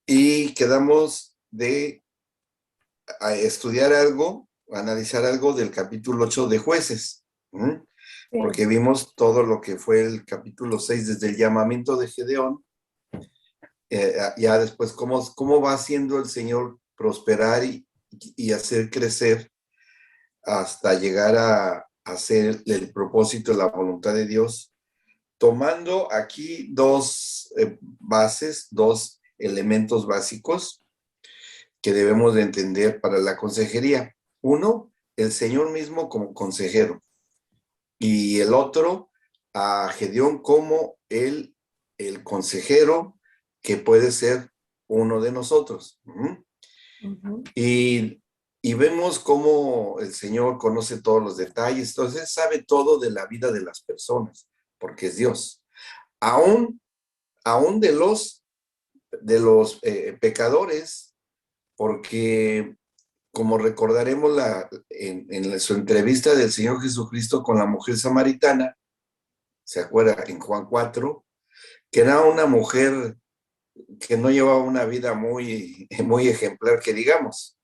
y quedamos de estudiar algo, analizar algo del capítulo 8 de Jueces, Sí. porque vimos todo lo que fue el capítulo 6 desde el llamamiento de Gedeón, ya después cómo va haciendo el Señor prosperar y hacer crecer hasta llegar a hacer el propósito, la voluntad de Dios, tomando aquí dos bases, dos elementos básicos que debemos de entender para la consejería. Uno, el Señor mismo como consejero, y el otro, a Gedeón como el consejero que puede ser uno de nosotros. Ujú. Y vemos cómo el Señor conoce todos los detalles, entonces sabe todo de la vida de las personas, porque es Dios. Aún de los pecadores, porque como recordaremos en su entrevista del Señor Jesucristo con la mujer samaritana, ¿se acuerda? En Juan 4, que era una mujer que no llevaba una vida muy, muy ejemplar, que digamos.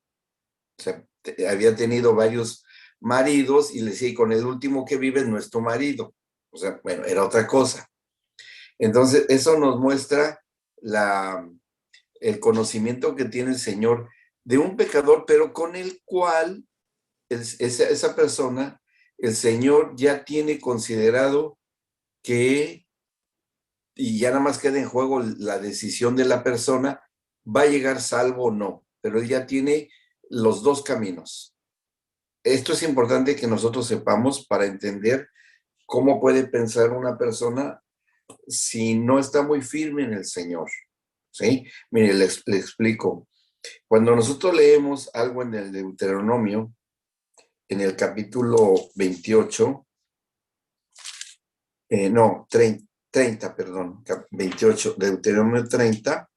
O sea, había tenido varios maridos y le decía, y con el último que vive no es tu marido. O sea, bueno, era otra cosa. Entonces, eso nos muestra el conocimiento que tiene el Señor de un pecador, pero con el cual esa persona, el Señor ya tiene considerado que, y ya nada más queda en juego la decisión de la persona, va a llegar salvo o no, pero él ya tiene los dos caminos. Esto es importante que nosotros sepamos para entender cómo puede pensar una persona si no está muy firme en el Señor. ¿Sí? Mire, le explico. Cuando nosotros leemos algo en el Deuteronomio, en el capítulo 28, no, 30, perdón, 28, Deuteronomio 30,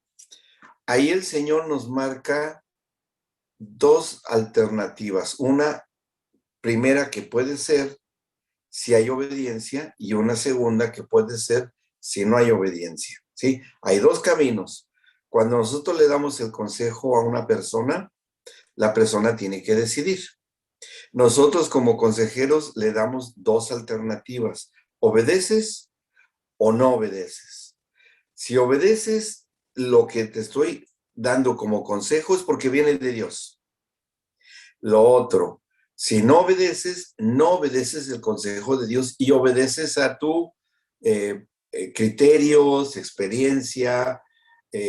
ahí el Señor nos marca dos alternativas. Una primera que puede ser si hay obediencia y una segunda que puede ser si no hay obediencia, ¿sí? Hay dos caminos. Cuando nosotros le damos el consejo a una persona, la persona tiene que decidir. Nosotros como consejeros le damos dos alternativas. ¿Obedeces o no obedeces? Si obedeces, lo que te estoy dando como consejo es porque viene de Dios. Lo otro, si no obedeces, no obedeces el consejo de Dios y obedeces a tu criterios, experiencia,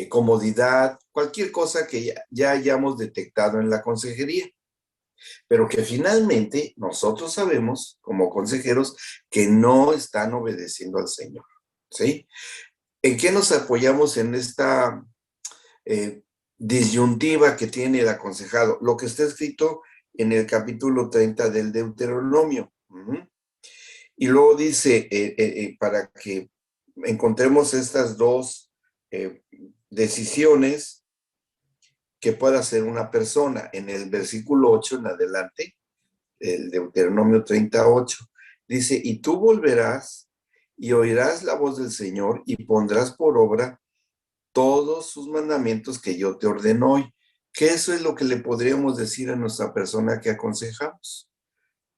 comodidad, cualquier cosa que ya hayamos detectado en la consejería. Pero que finalmente nosotros sabemos, como consejeros, que no están obedeciendo al Señor, ¿sí? ¿En qué nos apoyamos en esta disyuntiva que tiene el aconsejado? Lo que está escrito en el capítulo 30 del Deuteronomio. Y luego dice, para que encontremos estas dos decisiones que pueda hacer una persona, en el versículo 8 en adelante, el Deuteronomio 38, dice, y tú volverás y oirás la voz del Señor y pondrás por obra todos sus mandamientos que yo te ordeno hoy. Que eso es lo que le podríamos decir a nuestra persona que aconsejamos.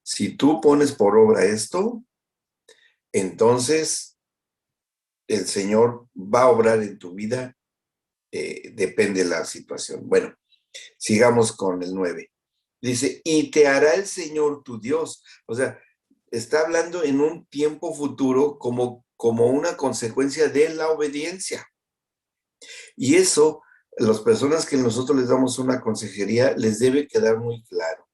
Si tú pones por obra esto, entonces el Señor va a obrar en tu vida, depende de la situación. Bueno, sigamos con el 9. Dice, y te hará el Señor tu Dios. O sea, está hablando en un tiempo futuro como una consecuencia de la obediencia. Y eso, las personas que nosotros les damos una consejería, les debe quedar muy claro.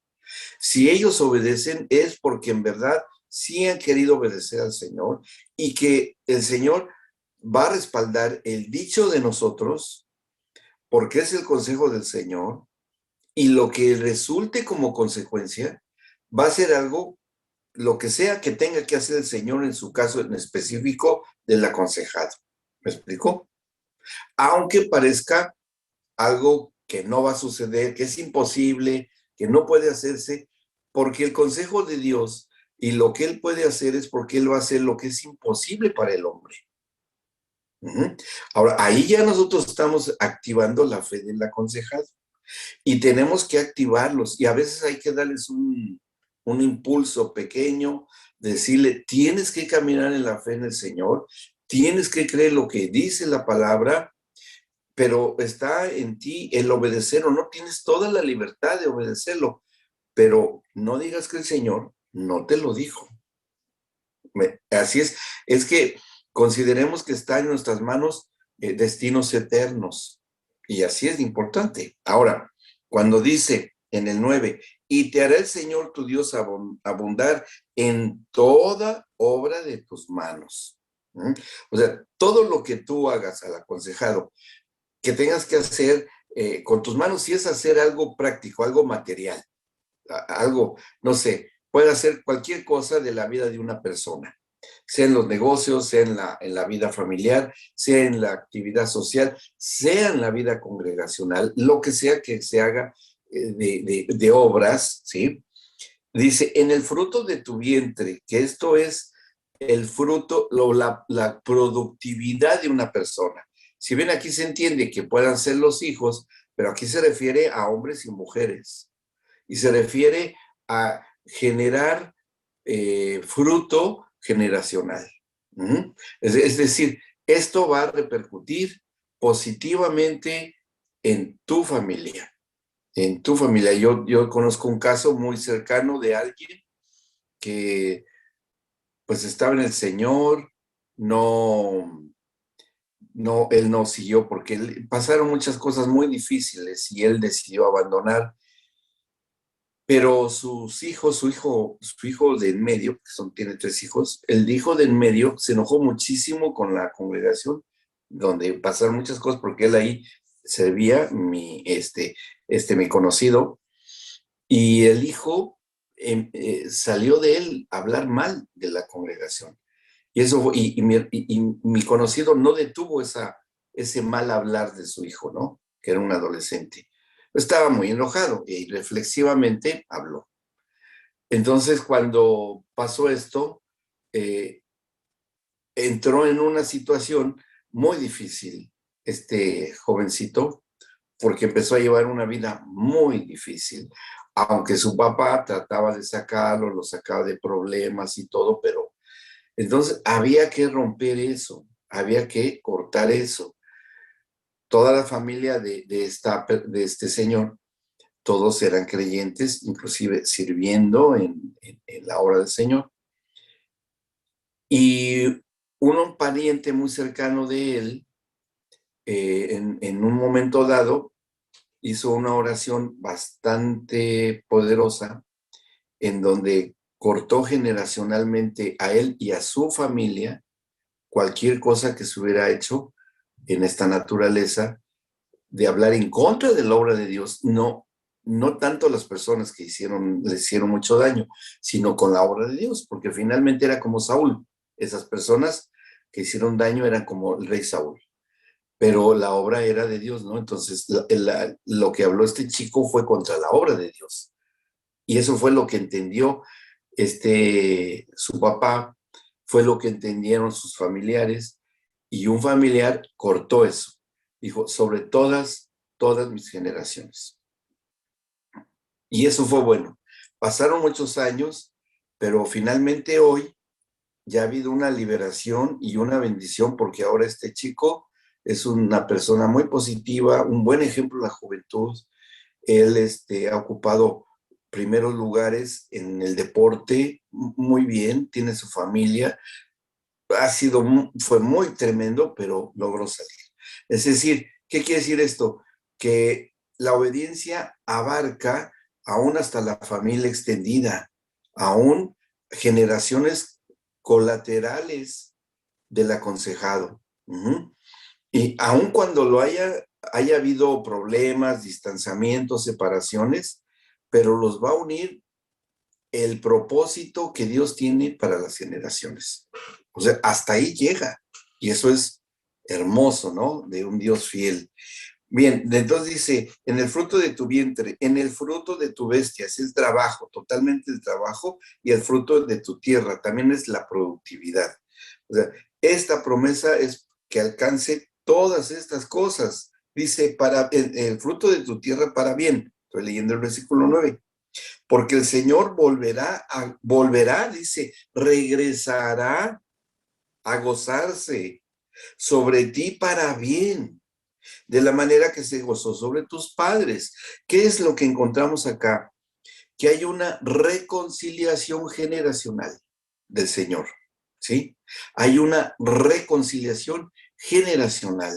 Si ellos obedecen es porque en verdad sí han querido obedecer al Señor y que el Señor va a respaldar el dicho de nosotros porque es el consejo del Señor y lo que resulte como consecuencia va a ser algo, lo que sea que tenga que hacer el Señor en su caso en específico del aconsejado. ¿Me explico? Aunque parezca algo que no va a suceder, que es imposible, que no puede hacerse, porque el consejo de Dios y lo que Él puede hacer es porque Él va a hacer lo que es imposible para el hombre. Ujú. Ahora, ahí ya nosotros estamos activando la fe del aconsejado y tenemos que activarlos y a veces hay que darles un impulso pequeño, decirle, tienes que caminar en la fe en el Señor, tienes que creer lo que dice la palabra, pero está en ti el obedecer o no tienes toda la libertad de obedecerlo, pero no digas que el Señor no te lo dijo. Así es que consideremos que está en nuestras manos destinos eternos. Y así es importante. Ahora, cuando dice en el 9, y te hará el Señor tu Dios abundar en toda obra de tus manos. ¿Mm? O sea, todo lo que tú hagas al aconsejado, que tengas que hacer con tus manos, si es hacer algo práctico, algo material, algo, no sé, puede hacer cualquier cosa de la vida de una persona, sea en los negocios, sea en la vida familiar, sea en la actividad social, sea en la vida congregacional, lo que sea que se haga de obras, ¿sí? Dice, en el fruto de tu vientre, que esto es el fruto, la productividad de una persona. Si bien aquí se entiende que puedan ser los hijos, pero aquí se refiere a hombres y mujeres y se refiere a generar fruto generacional. ¿Mm? Es decir, esto va a repercutir positivamente en tu familia. En tu familia. Yo conozco un caso muy cercano de alguien que pues estaba en el Señor, no, él no siguió porque pasaron muchas cosas muy difíciles y él decidió abandonar. Pero sus hijos, su hijo de en medio, que tiene 3 hijos, el hijo de en medio se enojó muchísimo con la congregación, donde pasaron muchas cosas, porque él ahí servía, mi conocido, y el hijo salió de él a hablar mal de la congregación. Y eso, y mi conocido no detuvo ese mal hablar de su hijo, ¿no? Que era un adolescente. Estaba muy enojado y reflexivamente habló. Entonces, cuando pasó esto, eh, entró en una situación muy difícil este jovencito, porque empezó a llevar una vida muy difícil. Aunque su papá trataba de sacarlo, lo sacaba de problemas y todo, pero entonces había que romper eso, había que cortar eso. Toda la familia de este señor, todos eran creyentes, inclusive sirviendo en la obra del Señor. Y un pariente muy cercano de él, en un momento dado, hizo una oración bastante poderosa en donde cortó generacionalmente a él y a su familia cualquier cosa que se hubiera hecho en esta naturaleza de hablar en contra de la obra de Dios, no tanto las personas que le hicieron mucho daño, sino con la obra de Dios, porque finalmente era como Saúl. Esas personas que hicieron daño eran como el rey Saúl, pero la obra era de Dios, ¿no? Entonces, lo que habló este chico fue contra la obra de Dios. Y eso fue lo que entendió su papá, fue lo que entendieron sus familiares, y un familiar cortó eso. Dijo, sobre todas mis generaciones. Y eso fue bueno. Pasaron muchos años, pero finalmente hoy ya ha habido una liberación y una bendición porque ahora este chico es una persona muy positiva, un buen ejemplo de la juventud. Él ha ocupado primeros lugares en el deporte muy bien, tiene su familia, fue muy tremendo, pero logró salir. Es decir, ¿qué quiere decir esto? Que la obediencia abarca aún hasta la familia extendida, aún generaciones colaterales del aconsejado. Uh-huh. Y aun cuando haya habido problemas, distanciamientos, separaciones, pero los va a unir el propósito que Dios tiene para las generaciones. O sea, hasta ahí llega. Y eso es hermoso, ¿no? De un Dios fiel. Bien, entonces dice, en el fruto de tu vientre, en el fruto de tu bestia, es el trabajo, totalmente el trabajo, y el fruto de tu tierra, también es la productividad. O sea, esta promesa es que alcance todas estas cosas. Dice, para el fruto de tu tierra para bien. Estoy leyendo el versículo 9. Porque el Señor volverá, dice, regresará a gozarse sobre ti para bien, de la manera que se gozó sobre tus padres. ¿Qué es lo que encontramos acá? Que hay una reconciliación generacional del Señor, ¿sí? Hay una reconciliación generacional.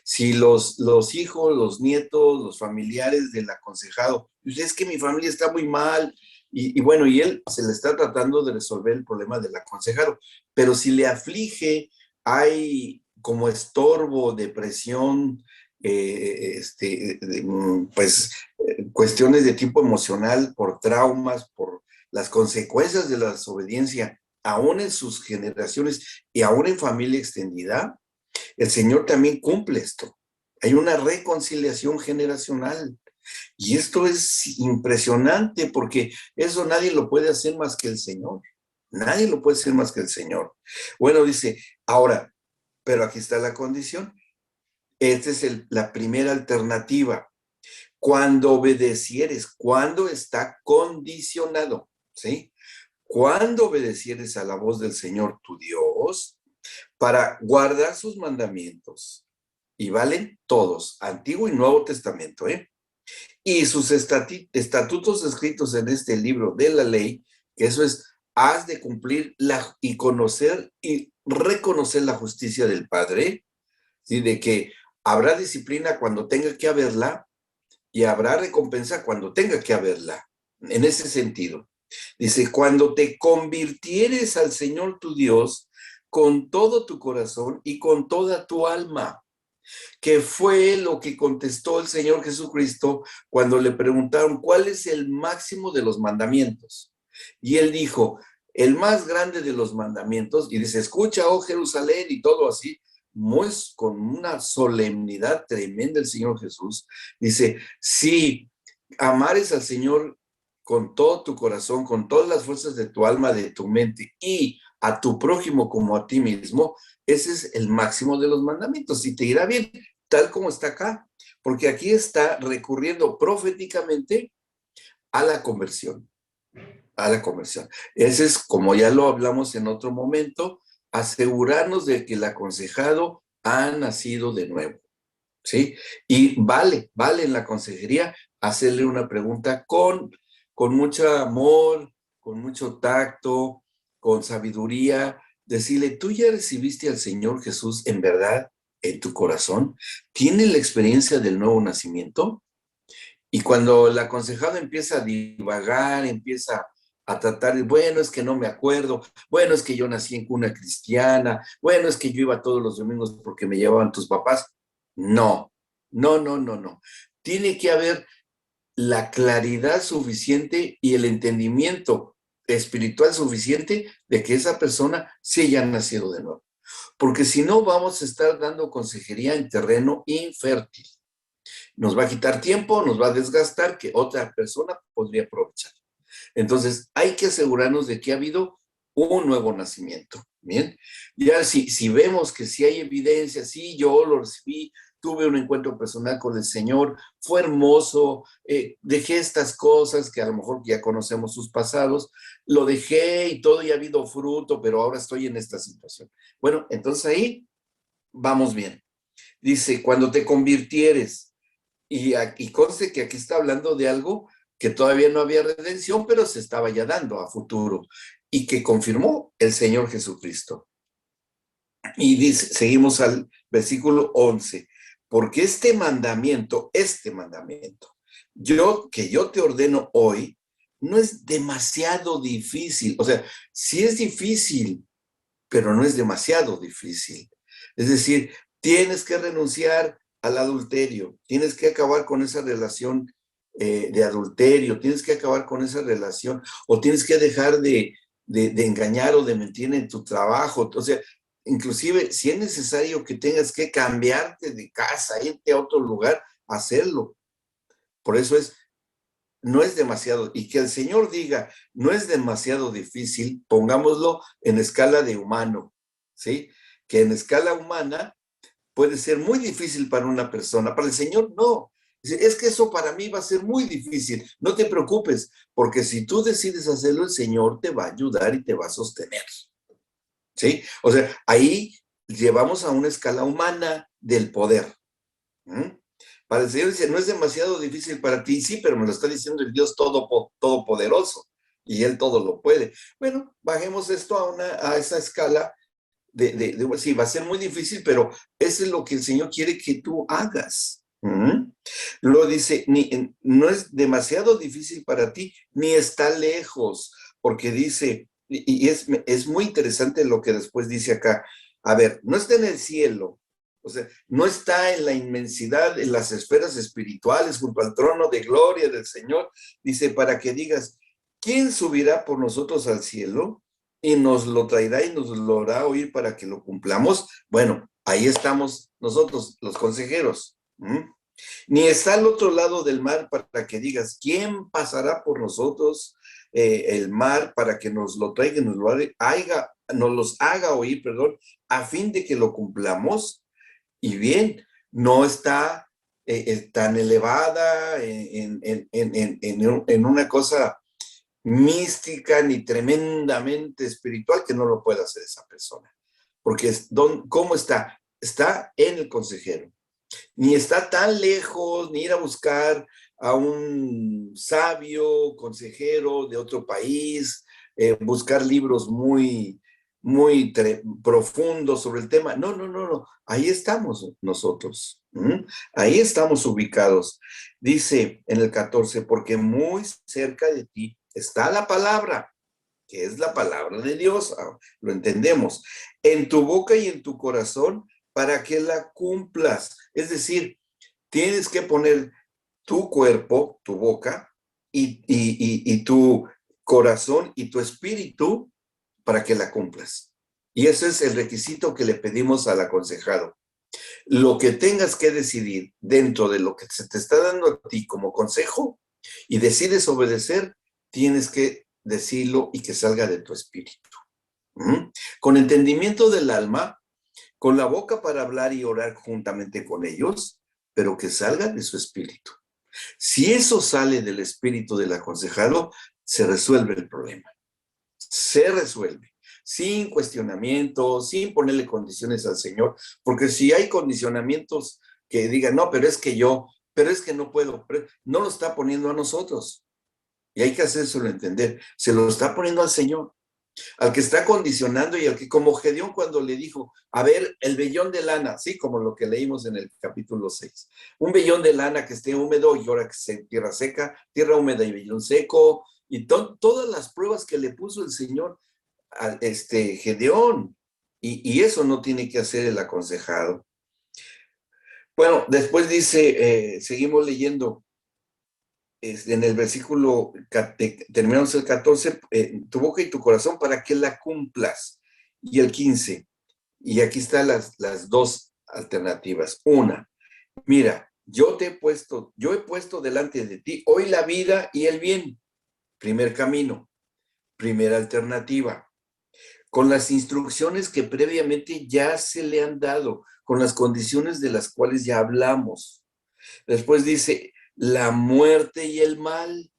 Si los hijos, los nietos, los familiares del aconsejado, pues es que mi familia está muy mal, y bueno, y él se le está tratando de resolver el problema del aconsejado, pero si le aflige, hay como estorbo, depresión, pues cuestiones de tipo emocional, por traumas, por las consecuencias de la desobediencia, aún en sus generaciones y aún en familia extendida, el Señor también cumple esto. Hay una reconciliación generacional. Y esto es impresionante porque eso nadie lo puede hacer más que el Señor. Nadie lo puede hacer más que el Señor. Bueno, dice, ahora, pero aquí está la condición. Esta es la primera alternativa. Cuando obedecieres, cuando está condicionado, ¿sí? Cuando obedecieres a la voz del Señor tu Dios para guardar sus mandamientos, y valen todos, Antiguo y Nuevo Testamento, y sus estatutos escritos en este libro de la ley, que eso es, has de cumplir y conocer y reconocer la justicia del Padre, ¿sí? De que habrá disciplina cuando tenga que haberla, y habrá recompensa cuando tenga que haberla. En ese sentido, dice, cuando te convirtieres al Señor tu Dios con todo tu corazón y con toda tu alma, que fue lo que contestó el Señor Jesucristo cuando le preguntaron cuál es el máximo de los mandamientos. Y él dijo, el más grande de los mandamientos, y dice, escucha, oh Jerusalén, y todo así, muy con una solemnidad tremenda el Señor Jesús, dice, si amares al Señor con todo tu corazón, con todas las fuerzas de tu alma, de tu mente, y a tu prójimo como a ti mismo, ese es el máximo de los mandamientos, y te irá bien, tal como está acá, porque aquí está recurriendo proféticamente a la conversión, a la conversión. Ese es, como ya lo hablamos en otro momento, asegurarnos de que el aconsejado ha nacido de nuevo, ¿sí? Y vale en la consejería hacerle una pregunta con mucho amor, con mucho tacto, con sabiduría, decirle, ¿tú ya recibiste al Señor Jesús en verdad en tu corazón? ¿Tienes la experiencia del nuevo nacimiento? Y cuando el aconsejado empieza a divagar, empieza a tratar, bueno, es que no me acuerdo, bueno, es que yo nací en cuna cristiana, bueno, es que yo iba todos los domingos porque me llevaban tus papás. No, no, no, no, no. Tiene que haber la claridad suficiente y el entendimiento espiritual suficiente de que esa persona sí haya nacido de nuevo. Porque si no, vamos a estar dando consejería en terreno infértil. Nos va a quitar tiempo, nos va a desgastar, que otra persona podría aprovechar. Entonces, hay que asegurarnos de que ha habido un nuevo nacimiento. Bien, ya si vemos que sí hay evidencia, sí, yo lo recibí, tuve un encuentro personal con el Señor, fue hermoso, dejé estas cosas que a lo mejor ya conocemos sus pasados, lo dejé y todo y ha habido fruto, pero ahora estoy en esta situación. Bueno, entonces ahí vamos bien. Dice, cuando te convirtieres, y aquí conste que aquí está hablando de algo que todavía no había redención, pero se estaba ya dando a futuro y que confirmó el Señor Jesucristo. Y dice, seguimos al versículo 11, porque este mandamiento, que yo te ordeno hoy, no es demasiado difícil. O sea, sí es difícil, pero no es demasiado difícil. Es decir, tienes que renunciar al adulterio, tienes que acabar con esa relación de adulterio, tienes que acabar con esa relación, o tienes que dejar de engañar o de mentir en tu trabajo. O sea, inclusive si es necesario que tengas que cambiarte de casa, irte a otro lugar, hacerlo. Por eso no es demasiado, y que el Señor diga, no es demasiado difícil, pongámoslo en escala de humano, ¿sí? Que en escala humana puede ser muy difícil para una persona, para el Señor no. Dice, es que eso para mí va a ser muy difícil. No te preocupes, porque si tú decides hacerlo, el Señor te va a ayudar y te va a sostener. ¿Sí? O sea, ahí llevamos a una escala humana del poder. Para el Señor dice, no es demasiado difícil para ti, sí, pero me lo está diciendo el Dios todopoderoso y Él todo lo puede. Bueno, bajemos esto a esa escala sí, va a ser muy difícil, pero eso es lo que el Señor quiere que tú hagas. Lo dice, no es demasiado difícil para ti, ni está lejos, porque dice, y es muy interesante lo que después dice acá, a ver, no está en el cielo, o sea, no está en la inmensidad, en las esferas espirituales, junto al trono de gloria del Señor, dice, para que digas, ¿quién subirá por nosotros al cielo? Y nos lo traerá y nos lo hará oír para que lo cumplamos. Bueno, ahí estamos nosotros, los consejeros. Ni está al otro lado del mar para que digas, ¿quién pasará por nosotros el mar para que nos lo traiga y nos los haga oír, perdón, a fin de que lo cumplamos? Y bien, no está tan elevada en una cosa mística ni tremendamente espiritual que no lo pueda hacer esa persona. Porque ¿cómo está? Está en el consejero. Ni está tan lejos, ni ir a buscar a un sabio consejero de otro país, buscar libros muy profundos sobre el tema. No, no, no, no. Ahí estamos nosotros. Ahí estamos ubicados. Dice en el 14, porque muy cerca de ti está la palabra, que es la palabra de Dios, lo entendemos, en tu boca y en tu corazón para que la cumplas. Es decir, tienes que poner tu cuerpo, tu boca y tu corazón y tu espíritu para que la cumplas. Y ese es el requisito que le pedimos al aconsejado. Lo que tengas que decidir dentro de lo que se te está dando a ti como consejo y decides obedecer, tienes que decirlo y que salga de tu espíritu. Con entendimiento del alma, con la boca para hablar y orar juntamente con ellos, pero que salga de su espíritu. Si eso sale del espíritu del aconsejado, se resuelve el problema. Se resuelve. Sin cuestionamiento, sin ponerle condiciones al Señor, porque si hay condicionamientos que digan, no, pero es que no puedo, no lo está poniendo a nosotros. Y hay que hacérselo entender. Se lo está poniendo al Señor, al que está condicionando y al que, como Gedeón cuando le dijo, a ver, el vellón de lana, sí, como lo que leímos en el capítulo 6, un vellón de lana que esté húmedo y ahora que sea tierra seca, tierra húmeda y vellón seco, y todas las pruebas que le puso el Señor a Gedeón, y eso no tiene que hacer el aconsejado. Bueno, después dice, seguimos leyendo, en el versículo, terminamos el 14, tu boca y tu corazón para que la cumplas. Y el 15, y aquí están las dos alternativas. Una, mira, yo he puesto delante de ti hoy la vida y el bien. Primer camino, primera alternativa. Con las instrucciones que previamente ya se le han dado, con las condiciones de las cuales ya hablamos. Después dice, la muerte y el mal.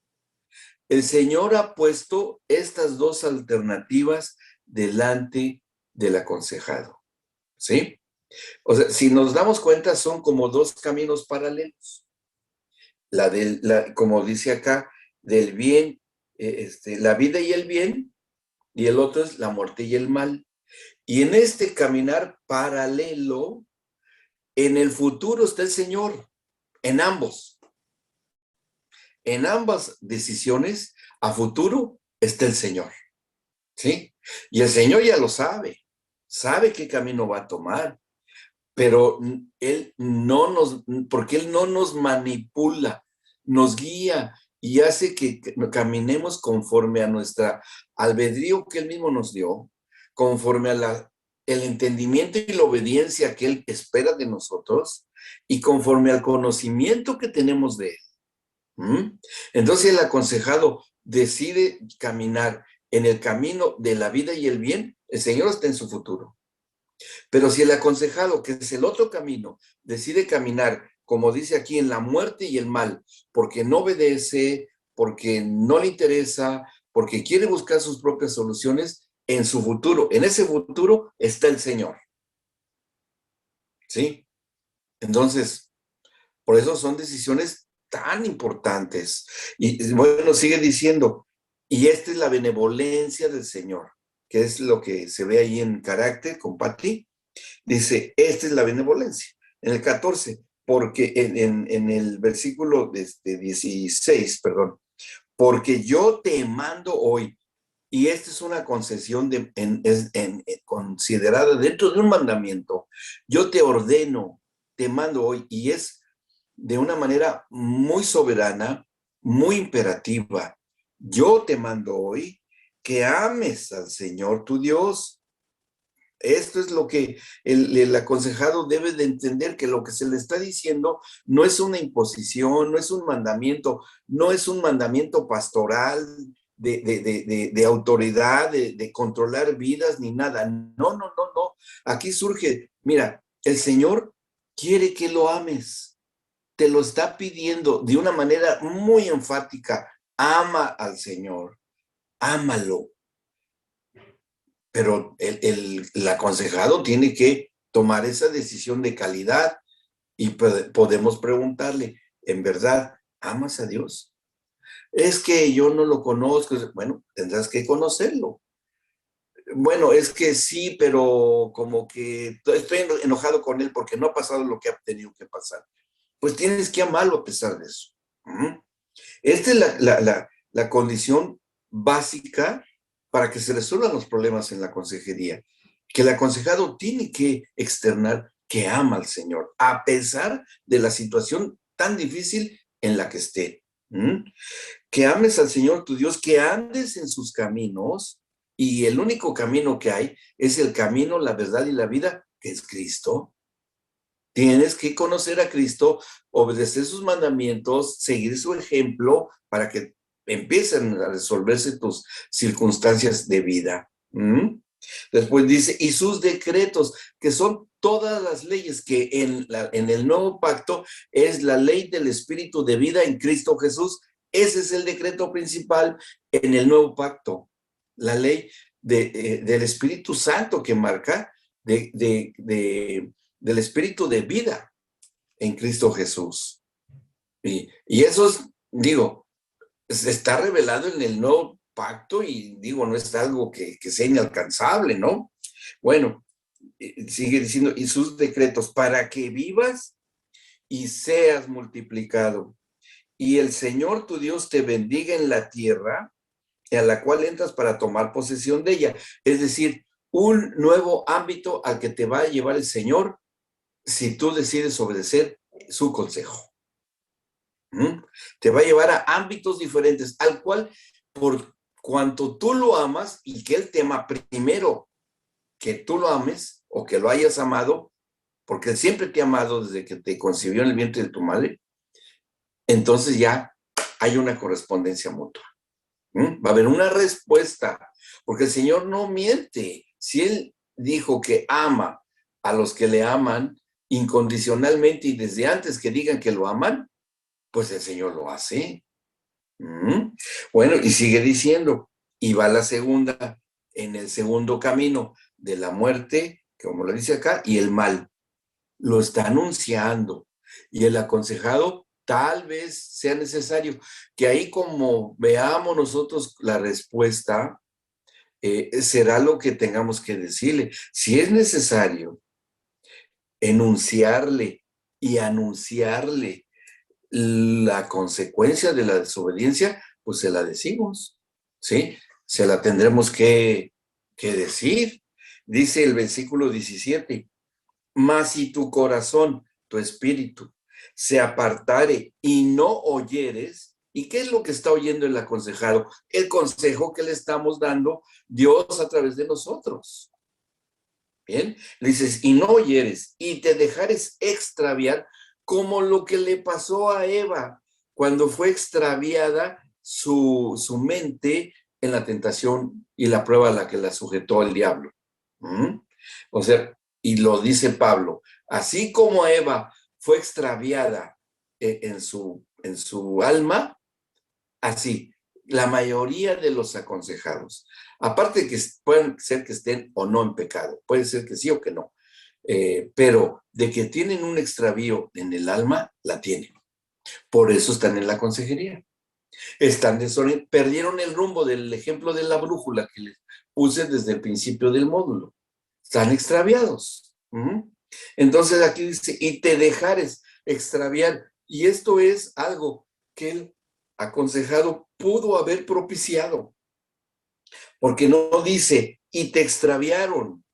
El Señor ha puesto estas dos alternativas delante del aconsejado, ¿sí? O sea, si nos damos cuenta, son como dos caminos paralelos. Como dice acá, del bien, la vida y el bien, y el otro es la muerte y el mal. Y en este caminar paralelo, en el futuro está el Señor, en ambos. En ambas decisiones, a futuro está el Señor, ¿sí? Y el Señor ya lo sabe qué camino va a tomar, pero porque Él no nos manipula, nos guía y hace que caminemos conforme a nuestra albedrío que Él mismo nos dio, conforme a el entendimiento y la obediencia que Él espera de nosotros y conforme al conocimiento que tenemos de Él. Entonces el aconsejado decide caminar en el camino de la vida y el bien, el Señor está en su futuro. Pero si el aconsejado, que es el otro camino, decide caminar, como dice aquí, en la muerte y el mal, porque no obedece, porque no le interesa, porque quiere buscar sus propias soluciones, en su futuro, en ese futuro está el Señor. ¿Sí? Entonces, por eso son decisiones tan importantes. Y bueno, sigue diciendo, y esta es la benevolencia del Señor, que es lo que se ve ahí en carácter con Pati. Dice, esta es la benevolencia. En el 14, porque en el versículo 16, perdón, porque yo te mando hoy, y esta es una concesión considerada dentro de un mandamiento, yo te ordeno, te mando hoy, y es de una manera muy soberana, muy imperativa. Yo te mando hoy que ames al Señor tu Dios. Esto es lo que el aconsejado debe de entender, que lo que se le está diciendo no es una imposición, no es un mandamiento, no es un mandamiento pastoral de autoridad, de controlar vidas ni nada. No, no, no, no. Aquí surge, mira, el Señor quiere que lo ames. Te lo está pidiendo de una manera muy enfática. Ama al Señor, ámalo. Pero el aconsejado tiene que tomar esa decisión de calidad y podemos preguntarle, ¿en verdad amas a Dios? Es que yo no lo conozco. Bueno, tendrás que conocerlo. Bueno, es que sí, pero como que estoy enojado con él porque no ha pasado lo que ha tenido que pasar. Pues tienes que amarlo a pesar de eso. Esta es la condición básica para que se resuelvan los problemas en la consejería, que el aconsejado tiene que externar que ama al Señor, a pesar de la situación tan difícil en la que esté. Que ames al Señor tu Dios, que andes en sus caminos, y el único camino que hay es el camino, la verdad y la vida, que es Cristo. Tienes que conocer a Cristo, obedecer sus mandamientos, seguir su ejemplo para que empiecen a resolverse tus circunstancias de vida. Después dice, y sus decretos, que son todas las leyes que en el nuevo pacto es la ley del Espíritu de vida en Cristo Jesús. Ese es el decreto principal en el nuevo pacto. La ley del Espíritu Santo que marca del Espíritu de vida en Cristo Jesús. Y eso es, digo, está revelado en el nuevo pacto y digo, no es algo que sea inalcanzable, ¿no? Bueno, sigue diciendo, y sus decretos, para que vivas y seas multiplicado. Y el Señor tu Dios te bendiga en la tierra a la cual entras para tomar posesión de ella. Es decir, un nuevo ámbito al que te va a llevar el Señor si tú decides obedecer su consejo. Te va a llevar a ámbitos diferentes, al cual, por cuanto tú lo amas y que Él te ama primero, que tú lo ames o que lo hayas amado, porque Él siempre te ha amado desde que te concibió en el vientre de tu madre, entonces ya hay una correspondencia mutua. Va a haber una respuesta, porque el Señor no miente. Si Él dijo que ama a los que le aman incondicionalmente y desde antes que digan que lo aman, pues el Señor lo hace. Bueno, y sigue diciendo, y va la segunda, en el segundo camino de la muerte, como lo dice acá, y el mal. Lo está anunciando. Y el aconsejado tal vez sea necesario que ahí, como veamos nosotros la respuesta, será lo que tengamos que decirle. Si es necesario enunciarle y anunciarle la consecuencia de la desobediencia, pues se la decimos, ¿sí? Se la tendremos que decir. Dice el versículo 17, mas si tu corazón, tu espíritu, se apartare y no oyeres, ¿y qué es lo que está oyendo el aconsejado? El consejo que le estamos dando Dios a través de nosotros. Bien, le dices, y no oyeres, y te dejares extraviar, como lo que le pasó a Eva cuando fue extraviada su mente en la tentación y la prueba a la que la sujetó el diablo. O sea, y lo dice Pablo, así como Eva fue extraviada en su alma, así, la mayoría de los aconsejados, aparte de que pueden ser que estén o no en pecado, puede ser que sí o que no, pero de que tienen un extravío en el alma, la tienen. Por eso están en la consejería. Perdieron el rumbo del ejemplo de la brújula que les puse desde el principio del módulo. Están extraviados. Entonces aquí dice, y te dejares extraviar. Y esto es algo que el aconsejado pudo haber propiciado. Porque no dice, y te extraviaron,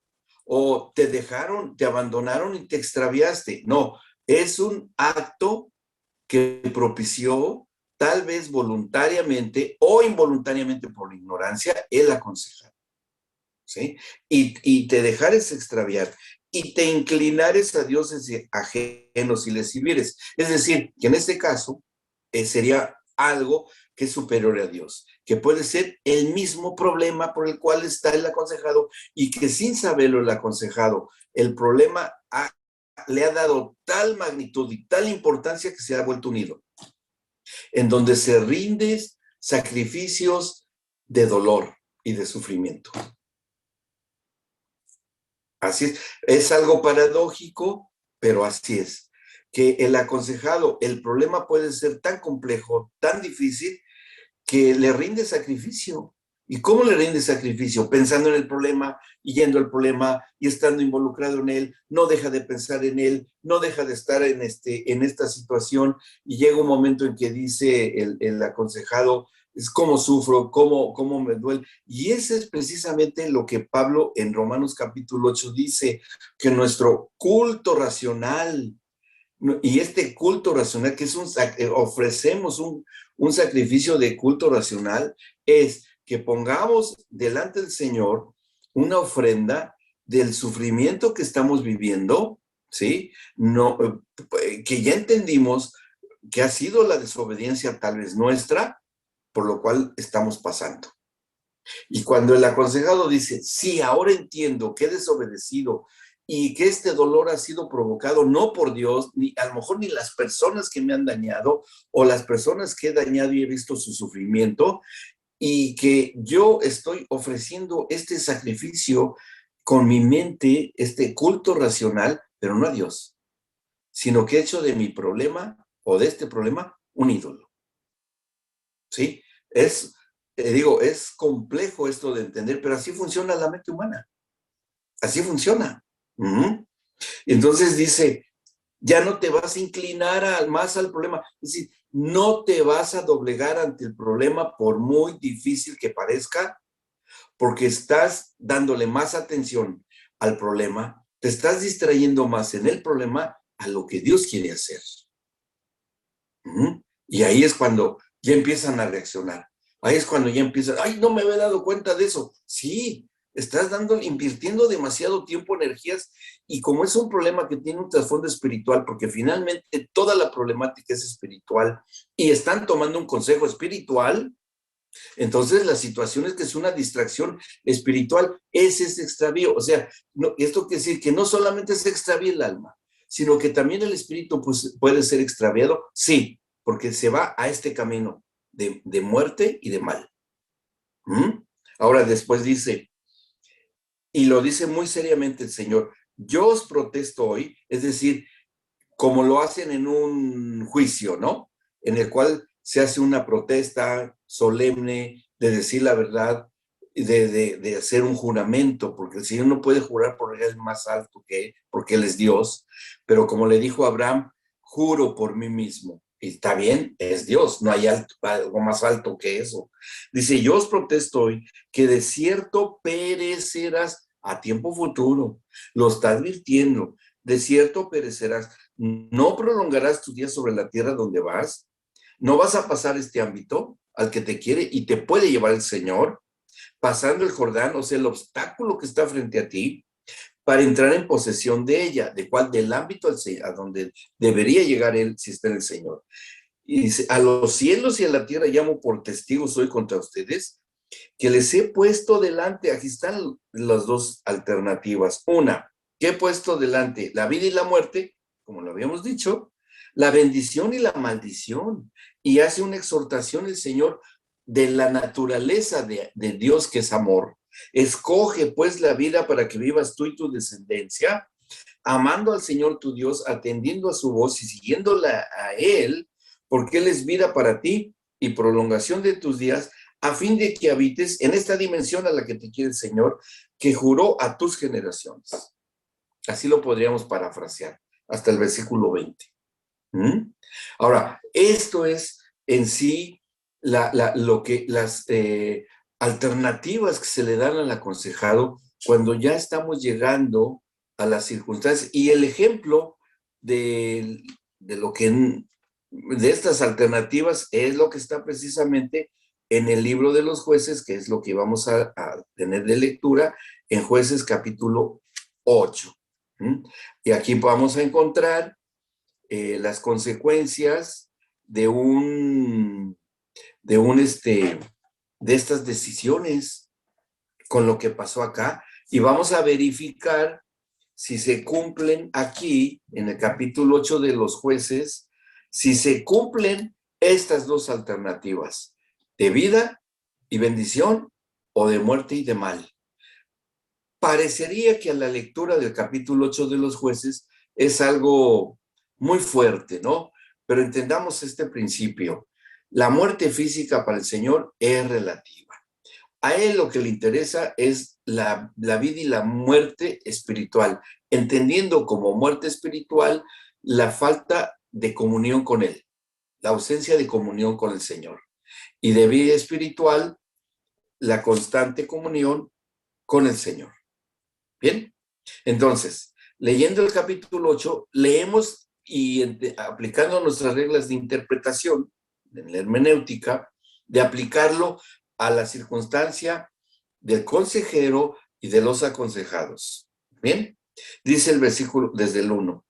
o te dejaron, te abandonaron y te extraviaste. No, es un acto que propició, tal vez voluntariamente o involuntariamente por la ignorancia, el aconsejado. ¿Sí? Y te dejares extraviar y te inclinares a dioses ajenos y les sirvieres. Es decir, que en este caso sería algo que es superior a Dios, que puede ser el mismo problema por el cual está el aconsejado y que sin saberlo el aconsejado, el problema le ha dado tal magnitud y tal importancia que se ha vuelto un ídolo, en donde se rinden sacrificios de dolor y de sufrimiento. Así es algo paradójico, pero así es. Que el aconsejado, el problema puede ser tan complejo, tan difícil, que le rinde sacrificio. ¿Y cómo le rinde sacrificio? Pensando en el problema y yendo al problema y estando involucrado en él, no deja de pensar en él, no deja de estar en esta situación y llega un momento en que dice el aconsejado, es cómo sufro, cómo me duele. Y ese es precisamente lo que Pablo en Romanos capítulo 8 dice, que nuestro culto racional, y este culto racional, que es ofrecemos un sacrificio de culto racional, es que pongamos delante del Señor una ofrenda del sufrimiento que estamos viviendo, ¿sí? No, que ya entendimos que ha sido la desobediencia tal vez nuestra, por lo cual estamos pasando. Y cuando el aconsejado dice, sí, ahora entiendo que he desobedecido y que este dolor ha sido provocado no por Dios, ni a lo mejor ni las personas que me han dañado o las personas que he dañado y he visto su sufrimiento, y que yo estoy ofreciendo este sacrificio con mi mente, este culto racional, pero no a Dios, sino que he hecho de mi problema o de este problema un ídolo. ¿Sí? Es complejo esto de entender, pero así funciona la mente humana. Así funciona. Entonces dice, ya no te vas a inclinar más al problema. Es decir, no te vas a doblegar ante el problema por muy difícil que parezca, porque estás dándole más atención al problema, te estás distrayendo más en el problema a lo que Dios quiere hacer. Y ahí es cuando ya empiezan a reaccionar. Ahí es cuando ya empiezan, ay, no me había dado cuenta de eso. Sí, estás invirtiendo demasiado tiempo, energías, y como es un problema que tiene un trasfondo espiritual, porque finalmente toda la problemática es espiritual, y están tomando un consejo espiritual, entonces la situación es que es una distracción espiritual, es ese extravío. O sea, esto quiere decir que no solamente se extravía el alma, sino que también el espíritu pues, puede ser extraviado, sí, porque se va a este camino de muerte y de mal. Ahora después dice, y lo dice muy seriamente el Señor, yo os protesto hoy, es decir, como lo hacen en un juicio, ¿no? En el cual se hace una protesta solemne de decir la verdad, de hacer un juramento, porque el Señor no puede jurar por el más alto que él, porque Él es Dios, pero como le dijo a Abraham, juro por mí mismo. Y está bien, es Dios, no hay algo más alto que eso. Dice, yo os protesto hoy que de cierto perecerás a tiempo futuro. Lo está advirtiendo, de cierto perecerás. No prolongarás tus días sobre la tierra donde vas. No vas a pasar este ámbito al que te quiere y te puede llevar el Señor, pasando el Jordán, o sea, el obstáculo que está frente a ti, para entrar en posesión de ella, del ámbito a donde debería llegar él si está en el Señor. Y dice, a los cielos y a la tierra llamo por testigos hoy contra ustedes, que les he puesto delante. Aquí están las dos alternativas. Una, ¿Qué he puesto delante? La vida y la muerte, como lo habíamos dicho, la bendición y la maldición. Y hace una exhortación el Señor de la naturaleza de Dios, que es amor. Escoge pues la vida para que vivas tú y tu descendencia, amando al Señor tu Dios, atendiendo a su voz y siguiéndola a Él, porque Él es vida para ti y prolongación de tus días, a fin de que habites en esta dimensión a la que te quiere el Señor, que juró a tus generaciones. Así lo podríamos parafrasear hasta el versículo 20. Ahora, esto es en sí lo que las alternativas que se le dan al aconsejado cuando ya estamos llegando a las circunstancias. Y el ejemplo de lo que de estas alternativas es lo que está precisamente en el libro de los jueces, que es lo que vamos a tener de lectura en Jueces capítulo 8. Y aquí vamos a encontrar las consecuencias de de estas decisiones con lo que pasó acá, y vamos a verificar si se cumplen aquí, en el capítulo 8 de los jueces, si se cumplen estas dos alternativas, de vida y bendición, o de muerte y de mal. Parecería que a la lectura del capítulo 8 de los jueces es algo muy fuerte, ¿no? Pero entendamos este principio. La muerte física para el Señor es relativa. A Él lo que le interesa es la vida y la muerte espiritual, entendiendo como muerte espiritual la falta de comunión con Él, la ausencia de comunión con el Señor. Y de vida espiritual, la constante comunión con el Señor. Bien, entonces, leyendo el capítulo 8, leemos y aplicando nuestras reglas de interpretación, en la hermenéutica, de aplicarlo a la circunstancia del consejero y de los aconsejados. Bien, dice el versículo desde el 1.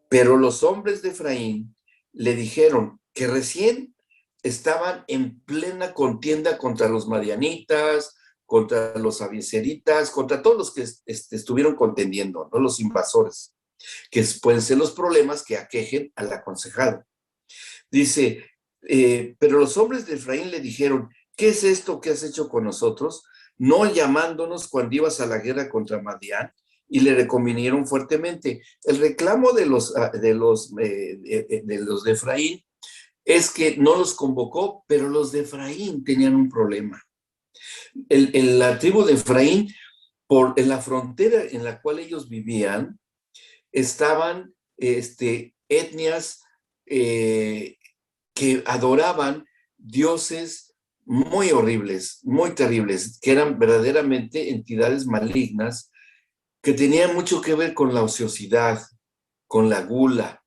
Pero los hombres de Efraín le dijeron que recién estaban en plena contienda contra los madianitas, contra los abieseritas, contra todos los que estuvieron contendiendo, ¿no? Los invasores, que pueden ser los problemas que aquejen al aconsejado. Dice, pero los hombres de Efraín le dijeron, ¿qué es esto que has hecho con nosotros? No llamándonos cuando ibas a la guerra contra Madián, y le reconvinieron fuertemente. El reclamo de los de Efraín es que no los convocó, pero los de Efraín tenían un problema. La tribu de Efraín, en la frontera en la cual ellos vivían, estaban etnias que adoraban dioses muy horribles, muy terribles, que eran verdaderamente entidades malignas, que tenían mucho que ver con la ociosidad, con la gula,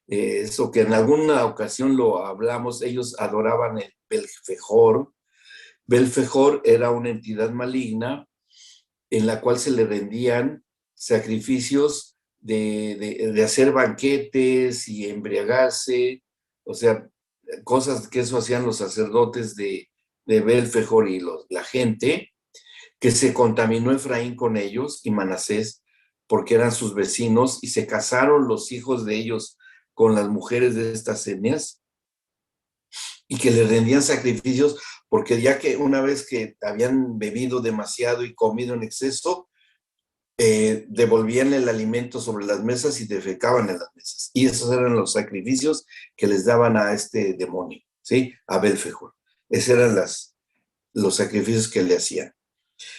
eso que en alguna ocasión lo hablamos. Ellos adoraban el Belfejor. Belfejor era una entidad maligna en la cual se le rendían sacrificios de hacer banquetes y embriagarse, o sea, cosas que eso hacían los sacerdotes de Belfejor y la gente, que se contaminó Efraín con ellos y Manasés, porque eran sus vecinos, y se casaron los hijos de ellos con las mujeres de estas etnias, y que le rendían sacrificios, porque ya que una vez que habían bebido demasiado y comido en exceso, devolvían el alimento sobre las mesas y defecaban en las mesas. Y esos eran los sacrificios que les daban a este demonio, ¿sí? A Belfejor. Esos eran los sacrificios que le hacían.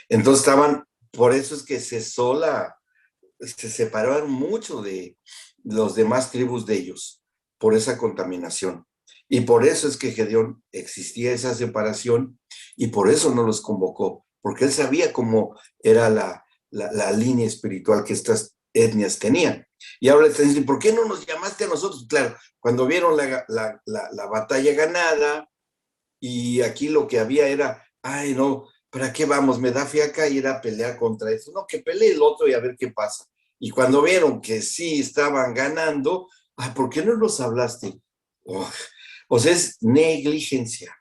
Entonces por eso es que se separaron mucho de los demás tribus de ellos, por esa contaminación. Y por eso es que Gedeón existía esa separación, y por eso no los convocó, porque él sabía cómo era la línea espiritual que estas etnias tenían. Y ahora están diciendo, ¿por qué no nos llamaste a nosotros? Claro, cuando vieron la batalla ganada, y aquí lo que había era, ay no, ¿para qué vamos? Me da fiaca ir a pelear contra eso. No, que pelee el otro y a ver qué pasa. Y cuando vieron que sí estaban ganando, ¿por qué no nos hablaste? Oh, o sea, es negligencia.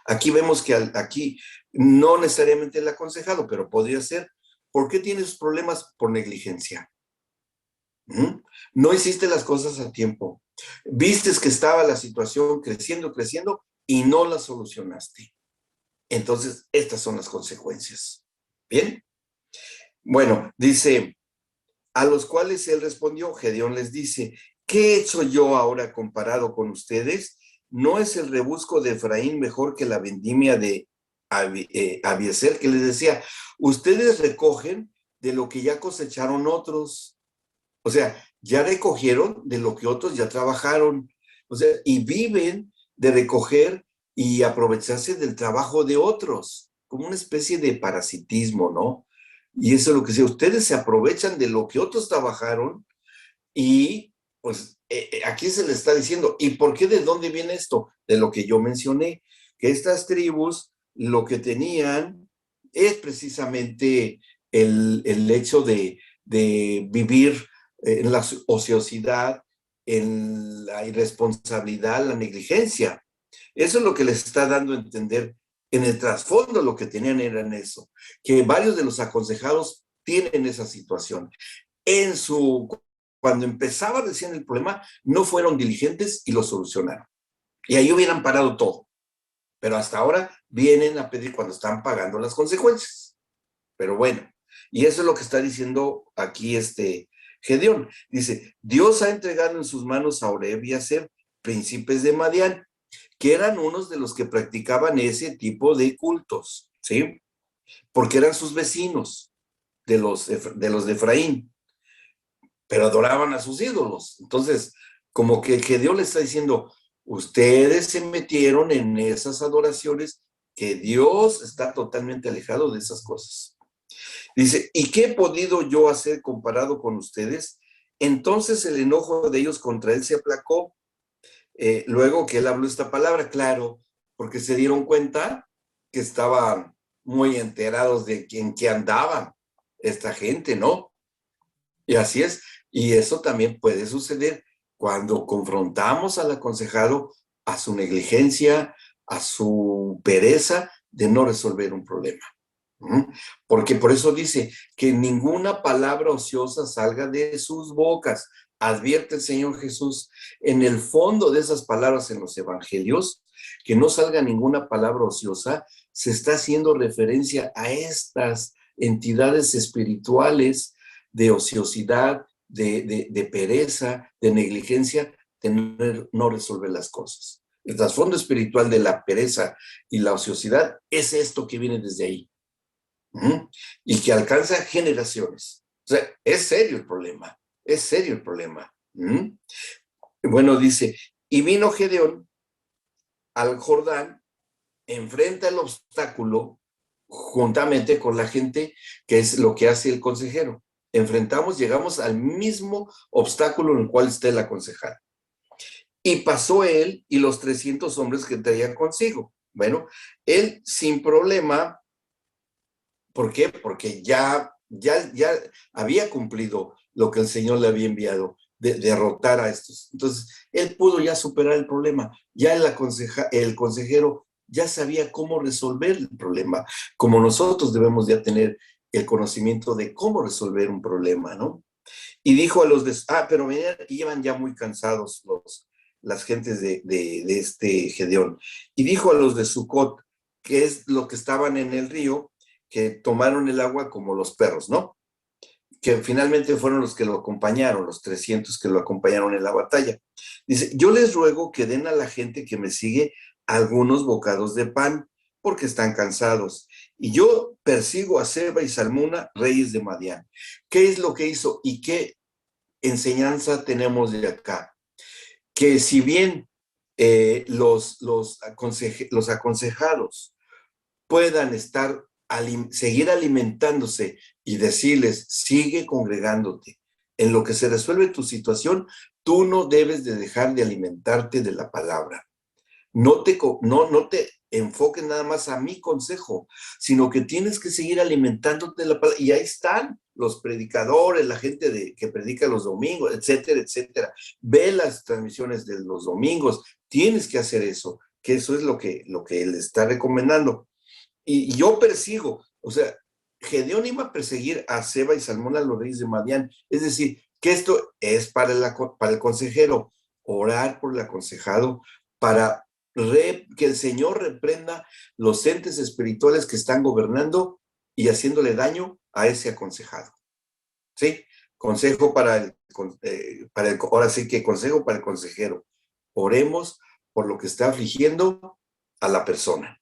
Aquí vemos que aquí no necesariamente el aconsejado, pero podría ser ¿Por qué tienes problemas? Por negligencia. No hiciste las cosas a tiempo. Vistes que estaba la situación creciendo, creciendo y no la solucionaste. Entonces, estas son las consecuencias. ¿Bien? Bueno, dice, a los cuales él respondió, Gedeón les dice, ¿qué he hecho yo ahora comparado con ustedes? ¿No es el rebusco de Efraín mejor que la vendimia de Abiezer? Que les decía, ustedes recogen de lo que ya cosecharon otros. O sea, ya recogieron de lo que otros ya trabajaron. O sea, y viven de recoger y aprovecharse del trabajo de otros, como una especie de parasitismo, ¿no? Y eso es lo que sea, ustedes se aprovechan de lo que otros trabajaron y pues aquí se le está diciendo, ¿y por qué de dónde viene esto? De lo que yo mencioné, que estas tribus lo que tenían es precisamente el hecho de vivir en la ociosidad, en la irresponsabilidad, la negligencia. Eso es lo que les está dando a entender. En el trasfondo lo que tenían era en eso, que varios de los aconsejados tienen esa situación. Cuando empezaba recién el problema, no fueron diligentes y lo solucionaron. Y ahí hubieran parado todo. Pero hasta ahora vienen a pedir cuando están pagando las consecuencias. Pero bueno, y eso es lo que está diciendo aquí Gedeón. Dice, Dios ha entregado en sus manos a Oreb y a Zeb, príncipes de Madián, que eran unos de los que practicaban ese tipo de cultos, ¿sí? Porque eran sus vecinos de los de Efraín, pero adoraban a sus ídolos. Entonces, como que Dios le está diciendo, ustedes se metieron en esas adoraciones, que Dios está totalmente alejado de esas cosas. Dice, ¿y qué he podido yo hacer comparado con ustedes? Entonces el enojo de ellos contra él se aplacó. Luego que él habló esta palabra, claro, porque se dieron cuenta que estaban muy enterados de en qué andaban esta gente, ¿no? Y así es. Y eso también puede suceder cuando confrontamos al aconsejado a su negligencia, a su pereza de no resolver un problema. Porque por eso dice que ninguna palabra ociosa salga de sus bocas. Advierte el Señor Jesús en el fondo de esas palabras en los evangelios, que no salga ninguna palabra ociosa, se está haciendo referencia a estas entidades espirituales de ociosidad, de pereza, de negligencia, de no resolver las cosas. El trasfondo espiritual de la pereza y la ociosidad es esto que viene desde ahí. Y que alcanza generaciones. O sea, es serio el problema, es serio el problema. Bueno, dice, y vino Gedeón al Jordán, enfrenta el obstáculo juntamente con la gente, que es lo que hace el consejero. Enfrentamos, llegamos al mismo obstáculo en el cual está el aconsejado. Y pasó él y los 300 hombres que traían consigo. Bueno, él sin problema. ¿Por qué? Porque ya había cumplido lo que el Señor le había enviado, de derrotar a estos. Entonces, él pudo ya superar el problema. Ya el consejero ya sabía cómo resolver el problema, como nosotros debemos ya tener el conocimiento de cómo resolver un problema, ¿no? Y dijo a los pero iban ya muy cansados las gentes de este Gedeón. Y dijo a los de Sucot, que es lo que estaban en el río, que tomaron el agua como los perros, ¿no? Que finalmente fueron los que lo acompañaron, los 300 que lo acompañaron en la batalla. Dice, yo les ruego que den a la gente que me sigue algunos bocados de pan, porque están cansados. Y yo persigo a Seba y Salmuna, reyes de Madián. ¿Qué es lo que hizo y qué enseñanza tenemos de acá? Que si bien los aconsejados puedan seguir alimentándose y decirles, sigue congregándote. En lo que se resuelve tu situación, tú no debes de dejar de alimentarte de la palabra. No te enfoques nada más a mi consejo, sino que tienes que seguir alimentándote de la palabra. Y ahí están los predicadores, la gente que predica los domingos, etcétera, etcétera. Ve las transmisiones de los domingos. Tienes que hacer eso, que eso es lo que él está recomendando. Y yo persigo, o sea, Gedeón iba a perseguir a Seba y Salmón, a los reyes de Madián. Es decir, que esto es para el consejero, orar por el aconsejado, para que el Señor reprenda los entes espirituales que están gobernando y haciéndole daño a ese aconsejado. ¿Sí? Consejo ahora sí que consejo para el consejero. Oremos por lo que está afligiendo a la persona.